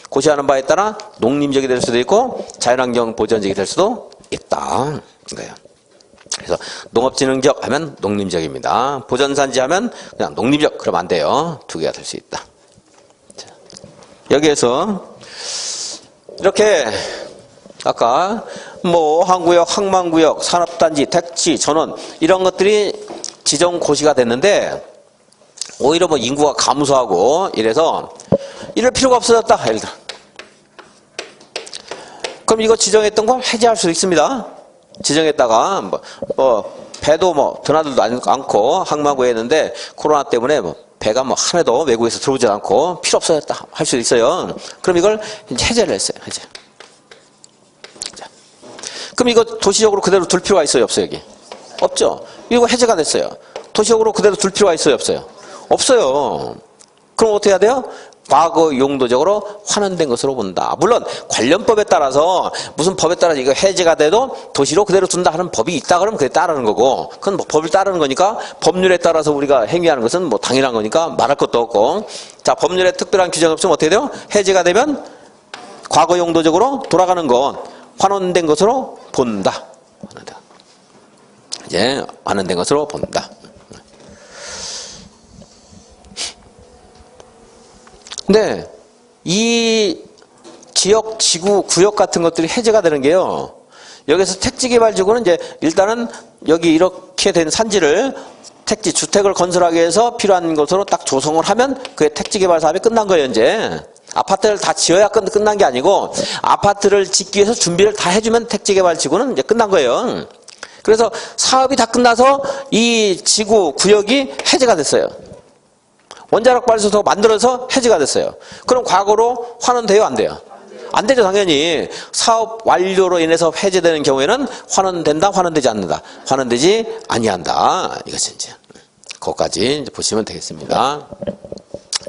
Speaker 1: 고시하는 바에 따라 농림지역이 될 수도 있고 자연환경 보전지역이 될 수도 있다. 이거예요. 그래서 농업진흥지역 하면 농림지역입니다. 보전산지 하면 그냥 농림지역. 그러면 안 돼요. 두 개가 될 수 있다. 자, 여기에서 이렇게 아까 뭐 항구역, 항만구역, 산업단지, 택지, 전원 이런 것들이 지정 고시가 됐는데 오히려 뭐 인구가 감소하고 이래서 이럴 필요가 없어졌다. 예를 들어 그럼 이거 지정했던 거 해제할 수 있습니다. 지정했다가 배도 드나들도 않고 항만구에 했는데 코로나 때문에 배가 하나도 외국에서 들어오지 않고 필요 없어졌다 할 수 있어요. 그럼 이걸 이제 해제를 했어요. 해제. 자. 그럼 이거 도시적으로 그대로 둘 필요가 있어요, 없어요, 여기? 없죠. 이거 해제가 됐어요. 도시적으로 그대로 둘 필요가 있어요, 없어요? 없어요. 그럼 어떻게 해야 돼요? 과거 용도적으로 환원된 것으로 본다. 물론 관련법에 따라서 무슨 법에 따라서 이거 해제가 돼도 도시로 그대로 둔다 하는 법이 있다 그러면 그게 따르는 거고, 그건 법을 따르는 거니까 법률에 따라서 우리가 행위하는 것은 당연한 거니까 말할 것도 없고. 자, 법률에 특별한 규정이 없으면 어떻게 돼요? 해제가 되면 과거 용도적으로 돌아가는 것, 환원된 것으로 본다. 이제 환원된 것으로 본다. 근데 이 지역, 지구, 구역 같은 것들이 해제가 되는 게요. 여기서 택지개발지구는 이제 일단은 여기 이렇게 된 산지를 택지, 주택을 건설하기 위해서 필요한 것으로 딱 조성을 하면 그게 택지개발 사업이 끝난 거예요, 이제. 아파트를 다 지어야 끝난 게 아니고 아파트를 짓기 위해서 준비를 다 해주면 택지개발지구는 이제 끝난 거예요. 그래서 사업이 다 끝나서 이 지구, 구역이 해제가 됐어요. 원자력 발전소 만들어서 해제가 됐어요. 그럼 과거로 환원돼요, 안 돼요? 안 되죠, 당연히. 사업 완료로 인해서 해제되는 경우에는 환원된다, 환원되지 않는다. 환원되지 아니한다. 이것이 이제 그것까지 이제 보시면 되겠습니다.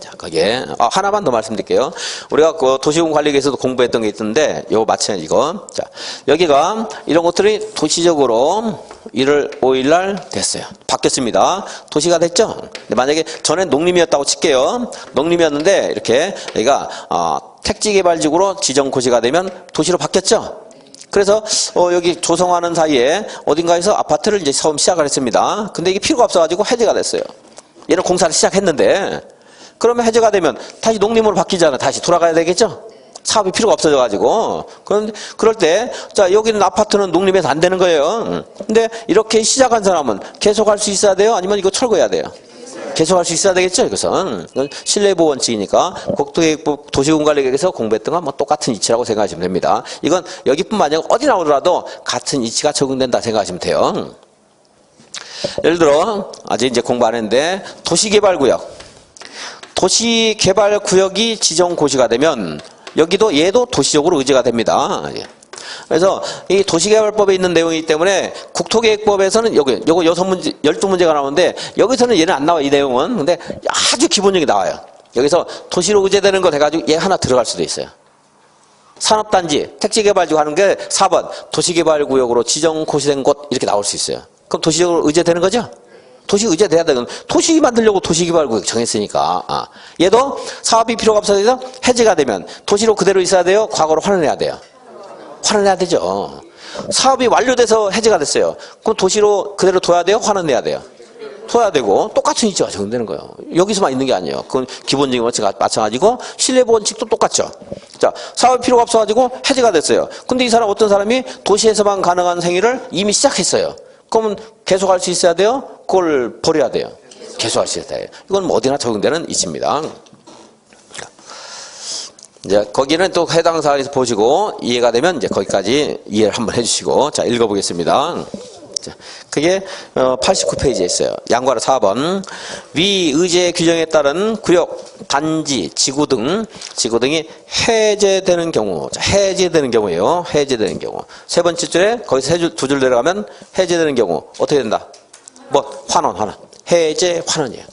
Speaker 1: 자, 거기에 하나만 더 말씀드릴게요. 우리가 그 도시군 관리계에서도 공부했던 게 있는데 요거 마치면 이거. 자, 여기가 이런 것들이 도시적으로 1월 5일 날 됐어요. 바뀌었습니다. 도시가 됐죠? 근데 만약에 전엔 농림이었다고 칠게요. 농림이었는데 이렇게 여기가 택지개발지구로 지정고시가 되면 도시로 바뀌었죠? 그래서 여기 조성하는 사이에 어딘가에서 아파트를 이제 처음 시작을 했습니다. 근데 이게 필요가 없어가지고 해제가 됐어요. 얘는 공사를 시작했는데 그러면 해제가 되면 다시 농림으로 바뀌잖아요. 다시 돌아가야 되겠죠? 사업이 필요가 없어져가지고. 그런데 그럴 때, 자, 여기는 아파트는 농림에서 안 되는 거예요. 근데 이렇게 시작한 사람은 계속할 수 있어야 돼요? 아니면 이거 철거해야 돼요? 계속할 수 있어야 되겠죠, 이것은. 실내보호 원칙이니까 국토계획법 도시군관리계획에서 공부했던 건 똑같은 이치라고 생각하시면 됩니다. 이건 여기뿐만 아니라 어디 나오더라도 같은 이치가 적용된다 생각하시면 돼요. 예를 들어, 아직 이제 공부 안 했는데, 도시개발구역. 도시개발구역이 지정고시가 되면 여기도 얘도 도시적으로 의제가 됩니다. 그래서 이 도시개발법에 있는 내용이기 때문에 국토계획법에서는 요거 6문제, 12문제가 나오는데 여기서는 얘는 안 나와, 이 내용은. 근데 아주 기본적이 나와요. 여기서 도시로 의제되는 거 돼가지고 얘 하나 들어갈 수도 있어요. 산업단지, 택지개발지구 하는 게 4번 도시개발구역으로 지정고시된 곳 이렇게 나올 수 있어요. 그럼 도시적으로 의제되는 거죠? 도시 의제돼야 되는, 도시 만들려고 도시개발구역 정했으니까. 얘도 사업이 필요가 없어서 해제가 되면 도시로 그대로 있어야 돼요? 과거로 환원해야 돼요? 환원해야 되죠. 사업이 완료돼서 해제가 됐어요. 그럼 도시로 그대로 둬야 돼요? 환원해야 돼요? 둬야 되고, 똑같은 이치가 적용되는 거예요. 여기서만 있는 게 아니에요. 그건 기본적인 원칙과 마찬가지고 실내보호 원칙도 똑같죠. 자, 사업이 필요가 없어가지고 해제가 됐어요. 근데 이 사람, 어떤 사람이 도시에서만 가능한 행위를 이미 시작했어요. 그러면 계속할 수 있어야 돼요? 그걸 버려야 돼요? 계속할 수 있어야 돼요. 이건 어디나 적용되는 이치입니다. 이제 거기는 또 해당 사항에서 보시고 이해가 되면 이제 거기까지 이해를 한번 해주시고, 자, 읽어보겠습니다. 자, 그게 89페이지에 있어요. 양괄호 4번. 위 의제 규정에 따른 구역, 단지, 지구 등이 해제되는 경우. 자, 해제되는 경우예요. 해제되는 경우. 세 번째 줄에 거기서 두 줄 내려가면 해제되는 경우 어떻게 된다? 환원. 해제, 환원이에요.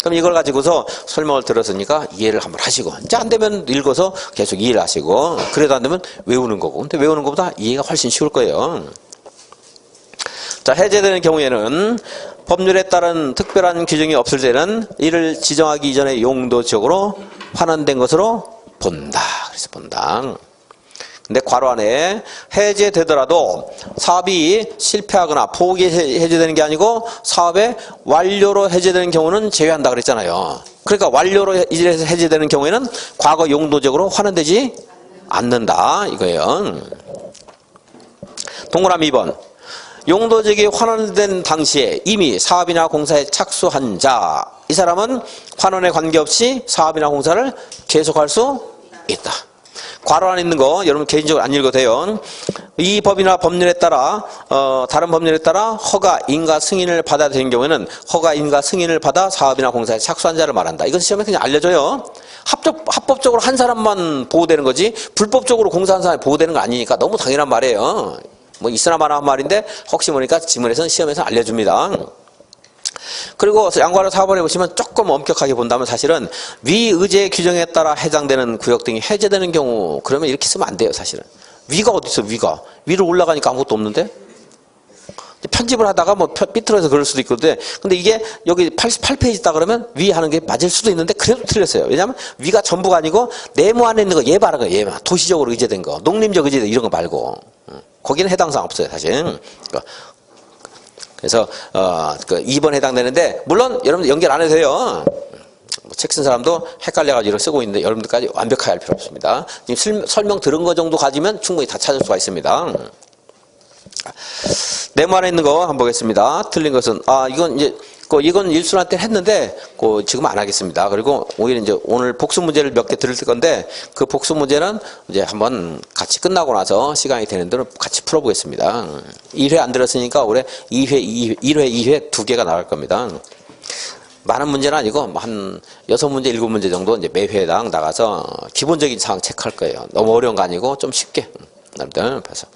Speaker 1: 그럼 이걸 가지고서 설명을 들었으니까 이해를 한번 하시고, 이제 안 되면 읽어서 계속 이해를 하시고, 그래도 안 되면 외우는 거고. 근데 외우는 것보다 이해가 훨씬 쉬울 거예요. 자, 해제되는 경우에는 법률에 따른 특별한 규정이 없을 때는 이를 지정하기 이전의 용도적으로 환원된 것으로 본다. 그래서 본다. 근데 괄호 안에 해제되더라도 사업이 실패하거나 포기 해제되는 게 아니고 사업의 완료로 해제되는 경우는 제외한다 그랬잖아요. 그러니까 완료로 해제되는 경우에는 과거 용도적으로 환원되지 않는다 이거예요. 동그라미 2번. 용도적이 환원된 당시에 이미 사업이나 공사에 착수한 자, 이 사람은 환원에 관계없이 사업이나 공사를 계속할 수 있다. 괄호 안에 있는 거 여러분 개인적으로 안 읽어도 돼요. 이 법이나 법률에 따라 다른 법률에 따라 허가, 인가, 승인을 받아야 되는 경우에는 허가, 인가, 승인을 받아 사업이나 공사에 착수한 자를 말한다. 이건 시험에 그냥 알려줘요. 합법적으로 한 사람만 보호되는 거지 불법적으로 공사한 사람이 보호되는 거 아니니까 너무 당연한 말이에요. 뭐 있으나 마나 한 말인데 혹시 모르니까 지문에서는 시험에서 알려줍니다. 그리고 양과로 4번에 보시면 조금 엄격하게 본다면 사실은 위 의제 규정에 따라 해당되는 구역 등이 해제되는 경우 그러면 이렇게 쓰면 안 돼요. 사실은 위가 어디 있어? 위가 위로 올라가니까 아무것도 없는데 편집을 하다가 뭐 삐뚤어서 그럴 수도 있거든요. 근데 이게 여기 88페이지 있다 그러면 위 하는 게 맞을 수도 있는데 그래도 틀렸어요. 왜냐하면 위가 전부가 아니고 네모 안에 있는 거 얘 말하는 거예요. 얘 도시적으로 의제된 거, 농림적 의제된 이런 거 말고 거기는 해당 사항 없어요. 사실. 그래서 그 2번 해당되는데 물론 여러분들 연결 안 해도 돼요. 책 쓴 사람도 헷갈려가지고 이걸 쓰고 있는데 여러분들까지 완벽하게 할 필요 없습니다. 지금 설명 들은 거 정도 가지면 충분히 다 찾을 수가 있습니다. 네모 안에 있는 거 한번 보겠습니다. 틀린 것은 이건 이제 이건 일순환 때 했는데 지금 안 하겠습니다. 그리고 오히려 이제 오늘 복수 문제를 몇 개 드릴 건데 그 복수 문제는 이제 한번 같이 끝나고 나서 시간이 되는 대로 같이 풀어보겠습니다. 1회 안 들었으니까 올해 1회 2회 2개가 나갈 겁니다. 많은 문제는 아니고 한 6문제, 7문제 정도 이제 매 회당 나가서 기본적인 사항 체크할 거예요. 너무 어려운 거 아니고 좀 쉽게 여러분들 봐서.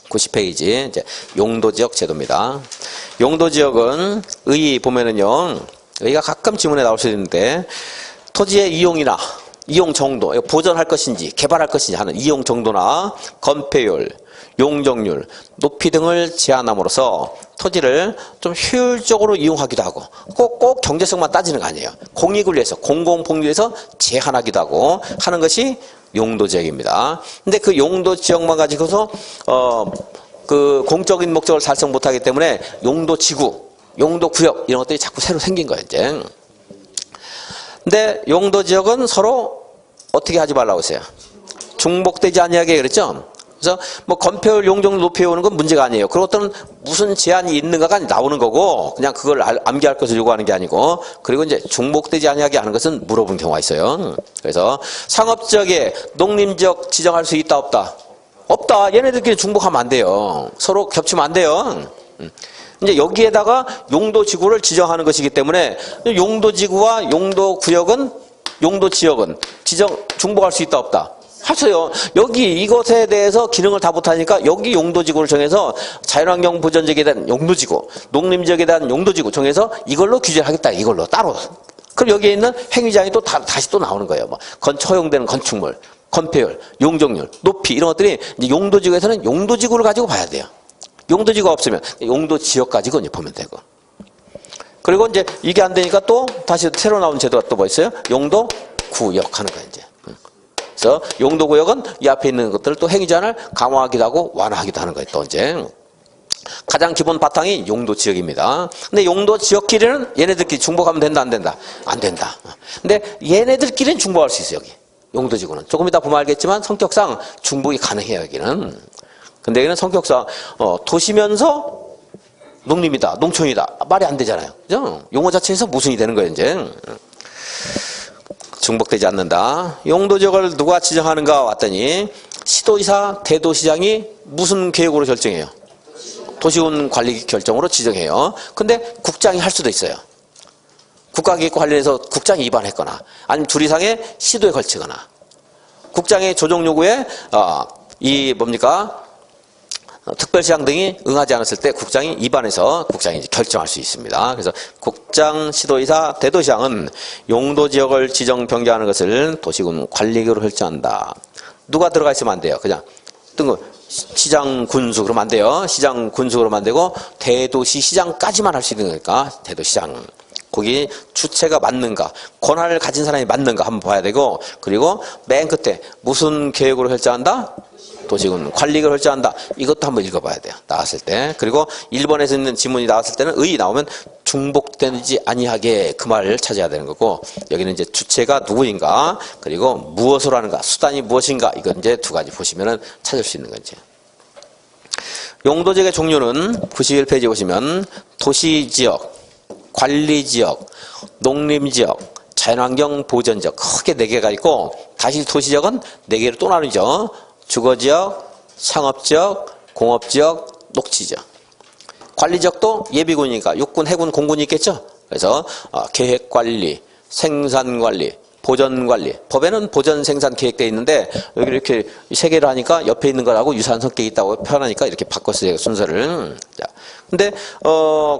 Speaker 1: 90페이지 이제 용도지역 제도입니다. 용도지역은 의 보면은요. 의가 가끔 지문에 나올 수 있는데 토지의 이용이나 이용 정도, 보존할 것인지 개발할 것인지 하는 이용 정도나 건폐율, 용적률, 높이 등을 제한함으로써 토지를 좀 효율적으로 이용하기도 하고 꼭 경제성만 따지는 거 아니에요. 공익을 위해서 공공복리를 위해서 제한하기도 하고 하는 것이 용도지역입니다. 근데 그 용도지역만 가지고서 그 공적인 목적을 달성 못하기 때문에 용도지구, 용도구역 이런 것들이 자꾸 새로 생긴 거예요. 이제. 근데 용도지역은 서로 어떻게 하지 말라고 했어요. 중복되지 아니하게 그랬죠. 그래서 뭐 건폐율, 용적률 높여오는 건 문제가 아니에요. 그런 것들은 무슨 제한이 있는가가 나오는 거고 그냥 그걸 암기할 것을 요구하는 게 아니고 그리고 이제 중복되지 아니하게 하는 것은 물어본 경우가 있어요. 그래서 상업지역에 농림지역 지정할 수 있다 없다? 없다. 얘네들끼리 중복하면 안 돼요. 서로 겹치면 안 돼요. 이제 여기에다가 용도지구를 지정하는 것이기 때문에 용도지구와 용도구역은 용도지역은 중복할 수 있다 없다? 하세요. 여기 이것에 대해서 기능을 다 못하니까 여기 용도지구를 정해서 자연환경 보전지역에 대한 용도지구, 농림지역에 대한 용도지구 정해서 이걸로 규제를 하겠다. 이걸로 따로. 그럼 여기에 있는 행위자항이 또 다시 또 나오는 거예요. 뭐 허용되는 건축물, 건폐율, 용적률, 높이 이런 것들이 이제 용도지구에서는 용도지구를 가지고 봐야 돼요. 용도지구가 없으면 용도지역 가지고 이제 보면 되고. 그리고 이제 이게 안 되니까 또 다시 새로 나온 제도가 또 뭐 있어요? 용도구역 하는 거예요. 이제. 그래서 용도구역은 이 앞에 있는 것들을 또 행위제한을 강화하기도 하고 완화하기도 하는 거예요. 또 이제 가장 기본 바탕이 용도지역입니다. 근데 용도지역끼리는 얘네들끼리 중복하면 된다 안 된다? 안 된다. 근데 얘네들끼리는 중복할 수 있어요. 여기 용도지구는 조금 이따 보면 알겠지만 성격상 중복이 가능해요. 여기는. 근데 여기는 성격상 도시면서 농림이다, 농촌이다 말이 안 되잖아요. 그죠? 용어 자체에서 모순이 되는 거예요. 이제. 중복되지 않는다. 용도지역을 누가 지정하는가 왔더니 시도지사, 대도시장이 무슨 계획으로 결정해요? 도시군 관리 결정으로 지정해요. 근데 국장이 할 수도 있어요. 국가기획과 관련해서 국장이 위반했거나 아니면 둘 이상의 시도에 걸치거나 국장의 조정 요구에 특별시장 등이 응하지 않았을 때 국장이 위반해서 국장이 이제 결정할 수 있습니다. 그래서 국장, 시도의사, 대도시장은 용도지역을 지정 변경하는 것을 도시군 관리계획으로 결정한다. 누가 들어가 있으면 안 돼요. 그냥 시장, 군수 그러면 안 돼요. 시장, 군수 그러면 안 되고 대도시 시장까지만 할 수 있는 거니까 대도시장. 거기 주체가 맞는가, 권한을 가진 사람이 맞는가 한번 봐야 되고 그리고 맨 끝에 무슨 계획으로 결정한다? 도시군 관리를 결정한다. 이것도 한번 읽어봐야 돼요. 나왔을 때. 그리고 1번에서 있는 지문이 나왔을 때는 의 나오면 중복되지 아니하게 그 말을 찾아야 되는 거고 여기는 이제 주체가 누구인가 그리고 무엇으로 하는가 수단이 무엇인가 이건 이제 두 가지 보시면은 찾을 수 있는 거지. 용도지역의 종류는 91페이지 보시면 도시지역, 관리지역, 농림지역, 자연환경 보전지역 크게 4개가 있고 다시 도시지역은 4개로 또 나누죠. 주거지역, 상업지역, 공업지역, 녹지지역. 관리지역도 예비군이니까 육군, 해군, 공군이 있겠죠. 그래서 계획관리, 생산관리, 보전관리. 법에는 보전, 생산, 계획되어 있는데 여기 이렇게 3개를 하니까 옆에 있는 거라고 유사한 성격이 있다고 표현하니까 이렇게 바꿨어요. 순서를. 자, 근데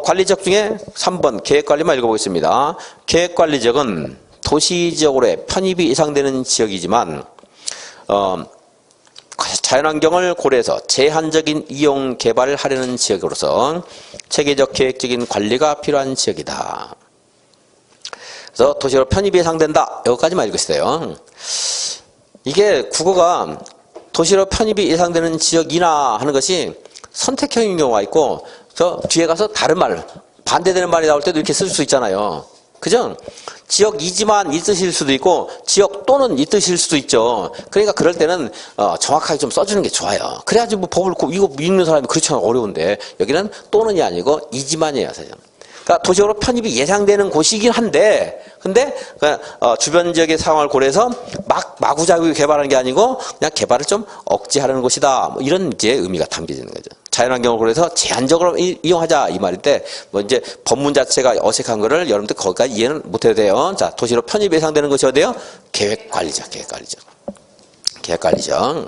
Speaker 1: 관리지역 중에 3번 계획관리만 읽어보겠습니다. 계획관리지역은 도시지역으로의 편입이 예상되는 지역이지만 자연환경을 고려해서 제한적인 이용 개발을 하려는 지역으로서 체계적 계획적인 관리가 필요한 지역이다. 그래서 도시로 편입이 예상된다. 여기까지만 읽으세요. 이게 국어가 도시로 편입이 예상되는 지역이나 하는 것이 선택형인 경우가 있고 저 뒤에 가서 다른 말, 반대되는 말이 나올 때도 이렇게 쓸 수 있잖아요. 그죠? 지역이지만 이 뜻일 수도 있고 지역 또는 이 뜻일 수도 있죠. 그러니까 그럴 때는 정확하게 좀 써주는 게 좋아요. 그래야지 뭐 법을 이거 읽는 사람이 그렇지 않아 어려운데 여기는 또는이 아니고 이지만이에요. 사실. 그러니까 도시로 편입이 예상되는 곳이긴 한데 근데 주변 지역의 상황을 고려해서 마구자구 개발하는 게 아니고 그냥 개발을 좀 억제하려는 곳이다. 뭐 이런 이제 의미가 담겨지는 거죠. 자연환경을 고려해서 제한적으로 이용하자 이 말인데 뭐 이제 법문 자체가 어색한 거를 여러분들 거기까지 이해는 못해도 돼요. 자, 도시로 편입 예상되는 것이 어디예요? 계획관리죠. 계획관리죠.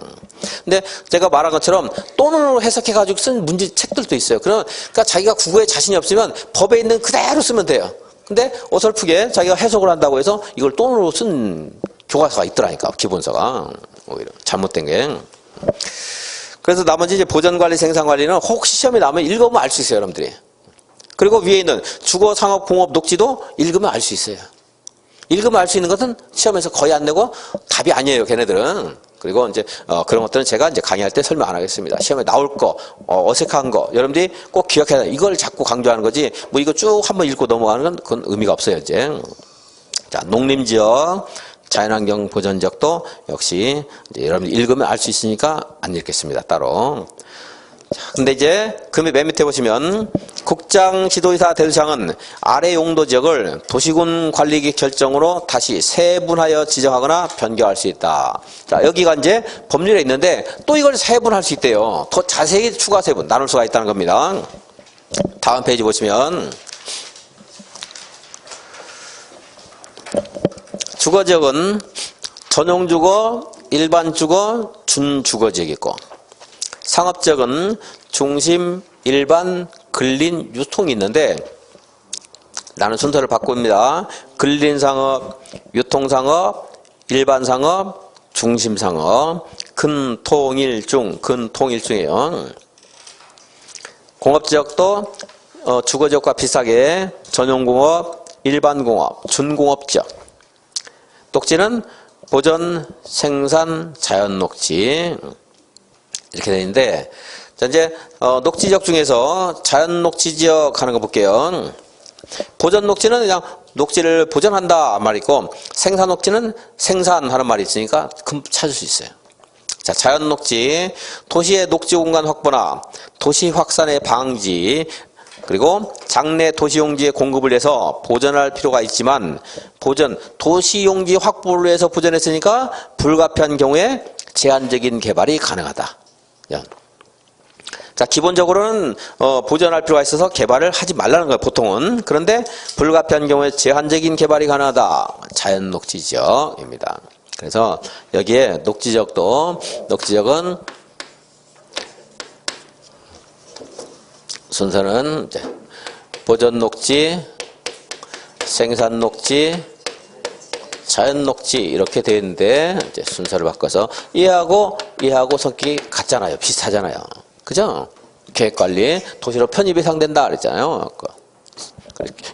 Speaker 1: 근데 제가 말한 것처럼 또는으로 해석해가지고 쓴 문제 책들도 있어요. 그러니까 자기가 국어에 자신이 없으면 법에 있는 그대로 쓰면 돼요. 근데 어설프게 자기가 해석을 한다고 해서 이걸 또는으로 쓴 교과서가 있더라니까. 기본서가. 오히려 잘못된 게. 그래서 나머지 이제 보전관리, 생산관리는 혹시 시험에 나오면 읽으면 알 수 있어요, 여러분들이. 그리고 위에 있는 주거, 상업, 공업, 녹지도 읽으면 알 수 있어요. 읽으면 알 수 있는 것은 시험에서 거의 안 내고 답이 아니에요, 걔네들은. 그리고 이제 그런 것들은 제가 이제 강의할 때 설명 안 하겠습니다. 시험에 나올 거, 어색한 거, 여러분들이 꼭 기억해야 돼요. 이걸 자꾸 강조하는 거지. 뭐 이거 쭉 한번 읽고 넘어가는 건 그건 의미가 없어요, 이제. 자, 농림지역, 자연환경 보전지역도 역시 이제 여러분들 읽으면 알 수 있으니까 안 읽겠습니다, 따로. 자, 근데 이제 그 맨 밑에 보시면 국장 지도의사 대도시장은 아래 용도 지역을 도시군 관리계획 결정으로 다시 세분하여 지정하거나 변경할 수 있다. 자, 여기가 이제 법률에 있는데 또 이걸 세분할 수 있대요. 더 자세히 추가 세분 나눌 수가 있다는 겁니다. 다음 페이지 보시면 주거지역은 전용주거, 일반주거, 준주거지역이 있고 상업지역은 중심, 일반, 근린, 유통이 있는데 나는 순서를 바꿉니다. 근린상업, 유통상업, 일반상업, 중심상업, 근통일중, 근통일중이에요. 공업지역도 주거지역과 비슷하게 전용공업, 일반공업, 준공업지역. 녹지는 보전, 생산, 자연녹지 이렇게 되어 있는데 자, 이제 녹지지역 중에서 자연녹지지역 하는 거 볼게요. 보전녹지는 그냥 녹지를 보전한다 말이 있고 생산녹지는 생산하는 말이 있으니까 금방 찾을 수 있어요. 자, 자연녹지, 도시의 녹지 공간 확보나 도시 확산의 방지 그리고 장내 도시용지의 공급을 위해서 보전할 필요가 있지만 도시용지 확보를 위해서 보전했으니까 불가피한 경우에 제한적인 개발이 가능하다. 자, 기본적으로는 보전할 필요가 있어서 개발을 하지 말라는 거예요, 보통은. 그런데 불가피한 경우에 제한적인 개발이 가능하다. 자연녹지지역입니다. 그래서 여기에 녹지지역은 순서는 이제 보전녹지, 생산녹지, 자연녹지 이렇게 되어 있는데 이제 순서를 바꿔서 얘하고 성격이 같잖아요. 비슷하잖아요. 그죠? 계획관리, 도시로 편입이 예상된다 그랬잖아요.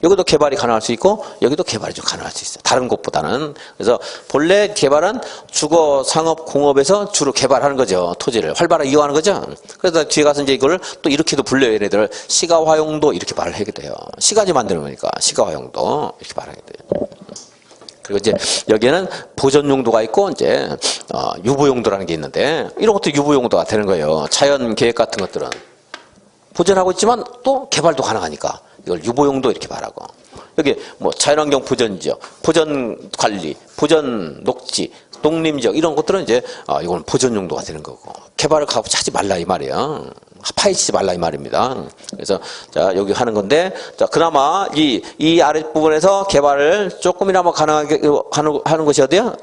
Speaker 1: 여기도 개발이 가능할 수 있고 여기도 개발이 좀 가능할 수 있어요. 다른 곳보다는. 그래서 본래 개발은 주거, 상업, 공업에서 주로 개발하는 거죠. 토지를 활발하게 이용하는 거죠. 그래서 뒤에 가서 이제 이걸 또 이렇게도 불려요. 얘네들 시가화용도 이렇게 말을 하게 돼요. 시가지 만드는 거니까 시가화용도 이렇게 말하게 돼요. 그리고 이제 여기에는 보전 용도가 있고 이제 유보 용도라는 게 있는데 이런 것도 유보 용도가 되는 거예요. 자연 계획 같은 것들은 보전하고 있지만 또 개발도 가능하니까 이걸 유보 용도 이렇게 말하고 여기 뭐 자연환경 보전지역, 보전 관리, 보전 녹지, 농림지역 이런 것들은 이제 이건 보전 용도가 되는 거고 개발을 가급적 하지 말라 이 말이에요. 파헤치지 말라 이 말입니다. 그래서 자 여기 하는 건데 자 그나마 이 아랫부분에서 개발을 조금이나마 가능하게 하는 것이 어디야?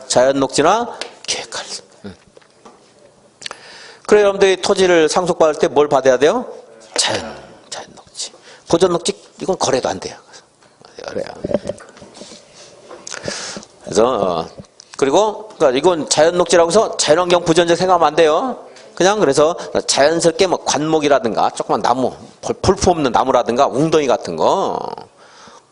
Speaker 1: 자연녹지나 계획관리. 그래 여러분들이 토지를 상속받을 때 뭘 받아야 돼요? 자연녹지. 보전녹지 이건 거래도 안 돼요. 그래요. 그래서 그리고 그러니까 이건 자연녹지라고 해서 자연환경 보전적 생각하면 안 돼요. 그냥 그래서 자연스럽게 뭐 관목이라든가 조그만 나무, 볼품 없는 나무라든가 웅덩이 같은 거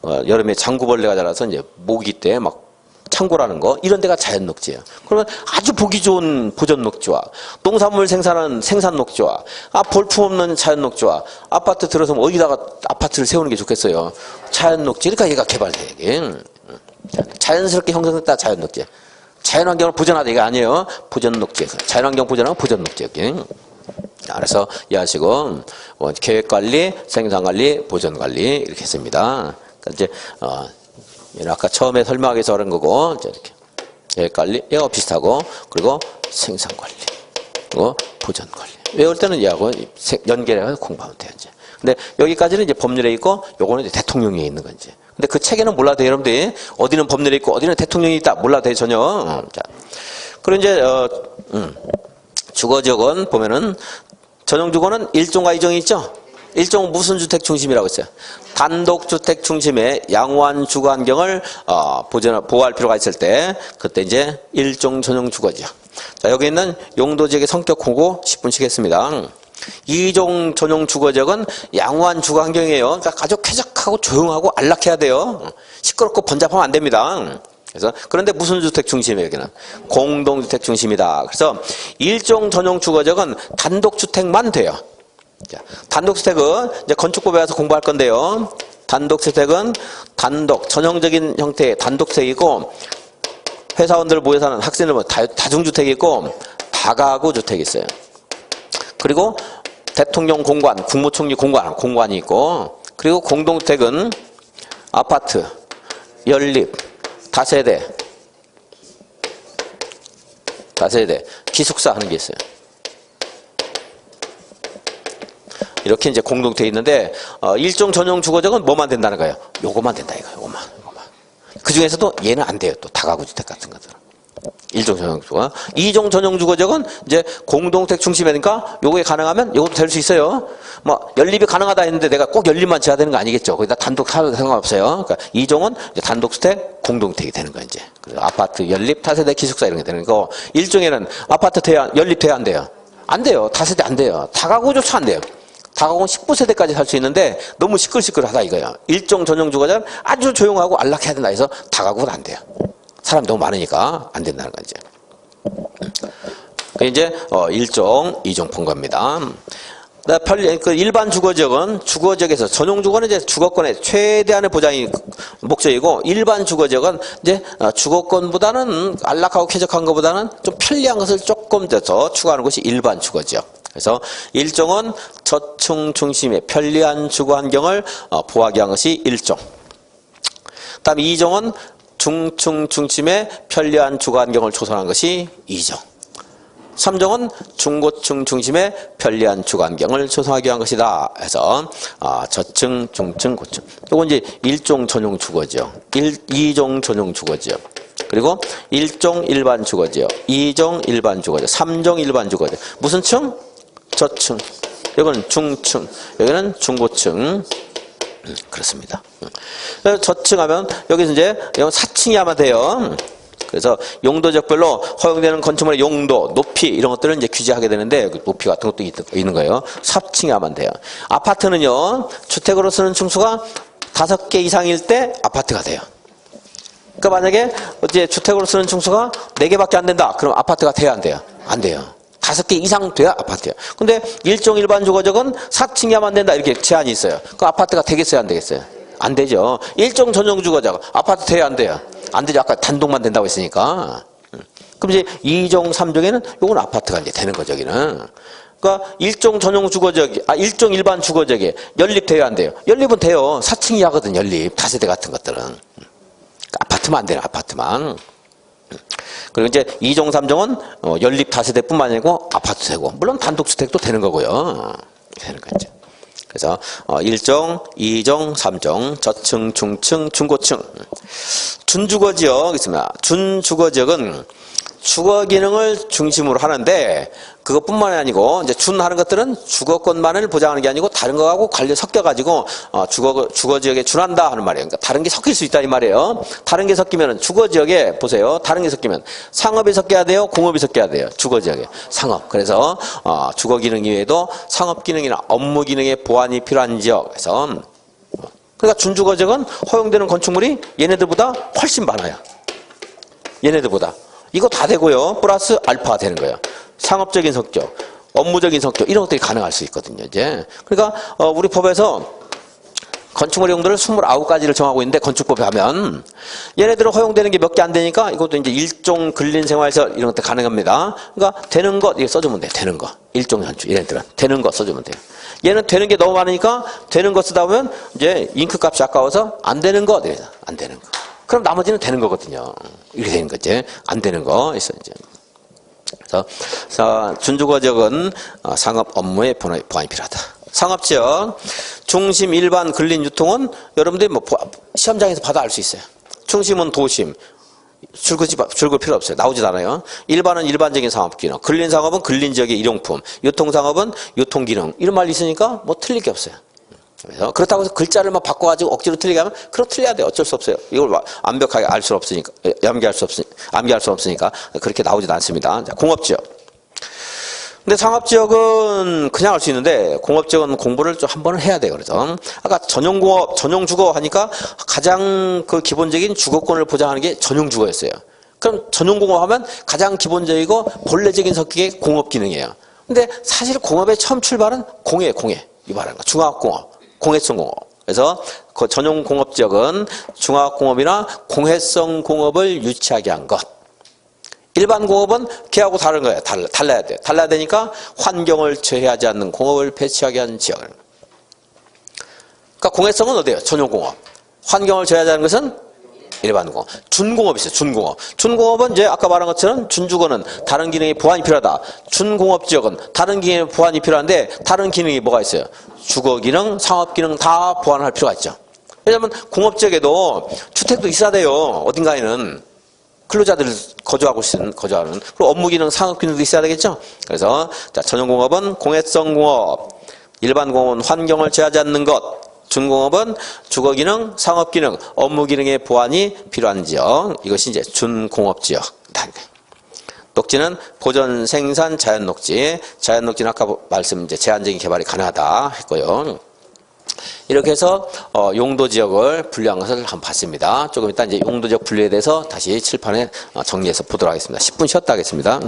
Speaker 1: 여름에 장구벌레가 자라서 이제 모기 때 막 창고라는 거 이런 데가 자연녹지예요. 그러면 아주 보기 좋은 보전녹지와 농산물 생산하는 생산녹지와 볼품 없는 자연녹지와 아파트 들어서면 어디다가 아파트를 세우는 게 좋겠어요. 자연녹지. 그러니까 얘가 개발돼 이게 자연스럽게 형성됐다 자연녹지. 자연환경을 보전하다 이게 아니에요. 보전녹지. 자연환경 보전하고 보전녹지 여기. 그래서 이해하시고 계획관리, 생산관리, 보전관리 이렇게 했습니다. 그러니까 이제 아까 처음에 설명하기 위해서 그런 거고 이제 이렇게 계획관리 이거 비슷하고 그리고 생산관리 그리고 보전관리 외울 때는 얘하고 연결해서 공부하면 돼요 이제. 근데 여기까지는 이제 법률에 있고 요거는 이제 대통령에 있는 건지. 근데 그 책에는 몰라도 돼요 여러분들이 어디는 법률에 있고 어디는 대통령이 있다 몰라도 돼요 전혀. 자 그리고 이제 주거지역은 보면은 전용주거는 1종과 2종이 있죠. 1종은 무슨 주택 중심이라고 했어요? 단독주택 중심의 양호한 주거환경을 보호할 필요가 있을 때 그때 이제 1종 전용주거지역. 자 여기 있는 용도지역의 성격 공고 10분씩 했습니다. 2종 전용주거지역은 양호한 주거환경이에요. 그러니까 아주 쾌적하고 조용하고 안락해야 돼요. 시끄럽고 번잡하면 안 됩니다. 그래서 그런데 무슨 주택 중심이에요 여기는? 공동주택 중심이다. 그래서 1종 전용주거지역은 단독주택만 돼요. 자, 단독주택은 이제 건축법에 와서 공부할 건데요. 단독주택은 전형적인 형태의 단독주택이고 회사원들 모여 사는 학생들 뭐 다중주택이 있고 다가구 주택이 있어요. 그리고 대통령 공관, 국무총리 공관이 있고 그리고 공동주택은 아파트, 연립, 다세대, 기숙사 하는 게 있어요. 이렇게 이제 공동되어 있는데 일종 전용 주거지역은 뭐만 된다는 거예요? 요거만 된다 이거예요. 요거만. 그 중에서도 얘는 안 돼요. 또 다가구 주택 같은 것들은. 1종 전용 주거. 2종 전용 주거지역은 이제 공동주택 중심이니까 요게 가능하면 요것도 될 수 있어요. 뭐 연립이 가능하다 했는데 내가 꼭 연립만 지어야 되는 거 아니겠죠. 거기다 단독 사도 상관없어요. 그러니까 2종은 이제 단독주택, 공동주택이 되는 거예요, 이제. 그래서 아파트, 연립, 타세대, 기숙사 이런 게 되는 거고 1종에는 아파트 연립 돼야 안 돼요. 안 돼요. 다세대 안 돼요. 다가구조차 안 돼요. 다가구는 19세대까지 살 수 있는데 너무 시끌시끌하다 이거야. 1종 전용 주거지는 아주 조용하고 안락해야 된다 해서 다가구는 안 돼요. 사람이 너무 많으니까 안 된다는 거지. 이제 1종, 2종 본 겁니다. 그 일반 주거지역은 주거지역에서 전용 주거는 이제 주거권의 최대한의 보장이 목적이고 일반 주거지역은 이제 주거권보다는 안락하고 쾌적한 것보다는 좀 편리한 것을 조금 더 추구하는 것이 일반 주거지역. 그래서 1종은 저층 중심의 편리한 주거 환경을 보호하기 위한 것이 1종. 그다음에 2종은 중층 중심의 편리한 주거 환경을 조성한 것이 2종. 3종은 중고층 중심의 편리한 주거 환경을 조성하기 위한 것이다. 해서 저층, 중층, 고층. 이건 이제 1종 전용 주거지역, 2종 전용 주거지역. 그리고 1종 일반 주거지역, 2종 일반 주거지역, 3종 일반 주거지역. 무슨 층? 저층. 여기는 중층, 여기는 중고층. 그렇습니다. 저층 하면 여기서 이제 4층이 하면 돼요. 그래서 용도지역별로 허용되는 건축물의 용도, 높이 이런 것들을 이제 규제하게 되는데 높이 같은 것도 있는 거예요. 4층이 하면 돼요. 아파트는요, 주택으로 쓰는 층수가 5개 이상일 때 아파트가 돼요. 그러니까 만약에 이제 주택으로 쓰는 층수가 4개밖에 안 된다. 그럼 아파트가 돼야 안 돼요? 안 돼요. 5개 이상 돼야 아파트예요. 근데 1종 일반 주거지역은 4층이야만 된다. 이렇게 제한이 있어요. 그 아파트가 되겠어요? 안 되겠어요? 안 되죠. 1종 전용 주거지역 아파트 돼야 안 돼요? 안 되죠. 아까 단독만 된다고 했으니까. 그럼 이제 2종, 3종에는 요건 아파트가 이제 되는 거죠, 여기는. 그러니까 일종 전용 주거지역이, 일종 일반 주거지역에 연립돼야 안 돼요. 연립은 돼요. 4층 이하거든, 연립. 다세대 같은 것들은. 아파트만 안 돼요, 아파트만. 그리고 이제 2종, 3종은 연립 다세대뿐만 아니고 아파트 되고, 물론 단독주택도 되는 거고요. 되는 거죠. 그래서 1종, 2종, 3종, 저층, 중층, 중고층. 준주거지역 있습니다. 준주거지역은 주거 기능을 중심으로 하는데 그것뿐만이 아니고 이제 준하는 것들은 주거권만을 보장하는 게 아니고 다른 거하고 관련 섞여가지고 주거 지역에 준한다 하는 말이에요. 그러니까 다른 게 섞일 수 있다 이 말이에요. 다른 게 섞이면은 주거 지역에 보세요. 다른 게 섞이면 상업이 섞여야 돼요. 공업이 섞여야 돼요. 주거 지역에 상업. 그래서 주거 기능 이외에도 상업 기능이나 업무 기능의 보완이 필요한 지역에서 그러니까 준주거 지역은 허용되는 건축물이 얘네들보다 훨씬 많아요. 얘네들보다. 이거 다 되고요. 플러스 알파 되는 거예요. 상업적인 성격, 업무적인 성격 이런 것들이 가능할 수 있거든요. 이제 그러니까 우리 법에서 건축물 용도를 29가지를 정하고 있는데 건축법에 하면 얘네들은 허용되는 게 몇 개 안 되니까 이것도 이제 일종 근린생활시설 이런 것들 가능합니다. 그러니까 되는 것 이렇게 써주면 돼요. 되는 거. 일종 현주 얘네들은 되는 거 써주면 돼요. 얘는 되는 게 너무 많으니까 되는 거 쓰다 보면 이제 잉크 값이 아까워서 안 되는 거 안 되는 거. 그럼 나머지는 되는 거거든요. 이렇게 되는 거지. 안 되는 거 있어 이제. 그래서 준주거 지역은 상업 업무에 보완이 필요하다. 상업지역 중심 일반 근린 유통은 여러분들이 뭐 시험장에서 봐도 알 수 있어요. 중심은 도심. 줄글 필요 없어요. 나오지도 않아요. 일반은 일반적인 상업기능, 근린상업은 근린지역의 일용품, 유통상업은 유통기능 이런 말이 있으니까 뭐 틀릴 게 없어요. 그래서 그렇다고 해서 글자를 막 바꿔가지고 억지로 틀리게 하면 그럼 틀려야 돼요. 어쩔 수 없어요. 이걸 완벽하게 알 수 없으니까 암기할 수 없으니까 그렇게 나오지도 않습니다. 자, 공업지역. 근데 상업지역은 그냥 할 수 있는데 공업지역은 공부를 좀 한 번은 해야 돼요. 그래서 아까 전용공업, 전용주거 하니까 가장 그 기본적인 주거권을 보장하는 게 전용주거였어요. 그럼 전용공업 하면 가장 기본적이고 본래적인 성격의 공업 기능이에요. 근데 사실 공업의 처음 출발은 공예 이 말하는 거. 중화공업. 공해성 공업. 그래서 그 전용 공업 지역은 중화공업이나 공해성 공업을 유치하게 한 것. 일반 공업은 걔하고 다른 거예요. 달라야 돼요. 달라야 되니까 환경을 저해하지 않는 공업을 배치하게 한 지역. 그러니까 공해성은 어디예요? 전용 공업. 환경을 저해하지 않는 것은 일반 공업. 준공업이 있어요. 준공업. 준공업은 이제 아까 말한 것처럼 준주거는 다른 기능이 보완이 필요하다. 준공업 지역은 다른 기능의 보완이 필요한데 다른 기능이 뭐가 있어요? 주거 기능, 상업 기능 다 보완할 필요가 있죠. 왜냐하면 공업 지역에도 주택도 있어야 돼요. 어딘가에는 근로자들 거주하는 그리고 업무 기능, 상업 기능도 있어야 되겠죠. 그래서 자, 전용공업은 공해성 공업, 일반 공업은 환경을 제하지 않는 것. 준공업은 주거기능, 상업기능, 업무기능의 보완이 필요한 지역. 이것이 이제 준공업지역. 녹지는 보전, 생산, 자연녹지. 자연녹지는 아까 말씀 이제 제한적인 개발이 가능하다 했고요. 이렇게 해서 용도지역을 분류한 것을 한번 봤습니다. 조금 이따 이제 용도지역 분류에 대해서 다시 칠판에 정리해서 보도록 하겠습니다. 10분 쉬었다 하겠습니다.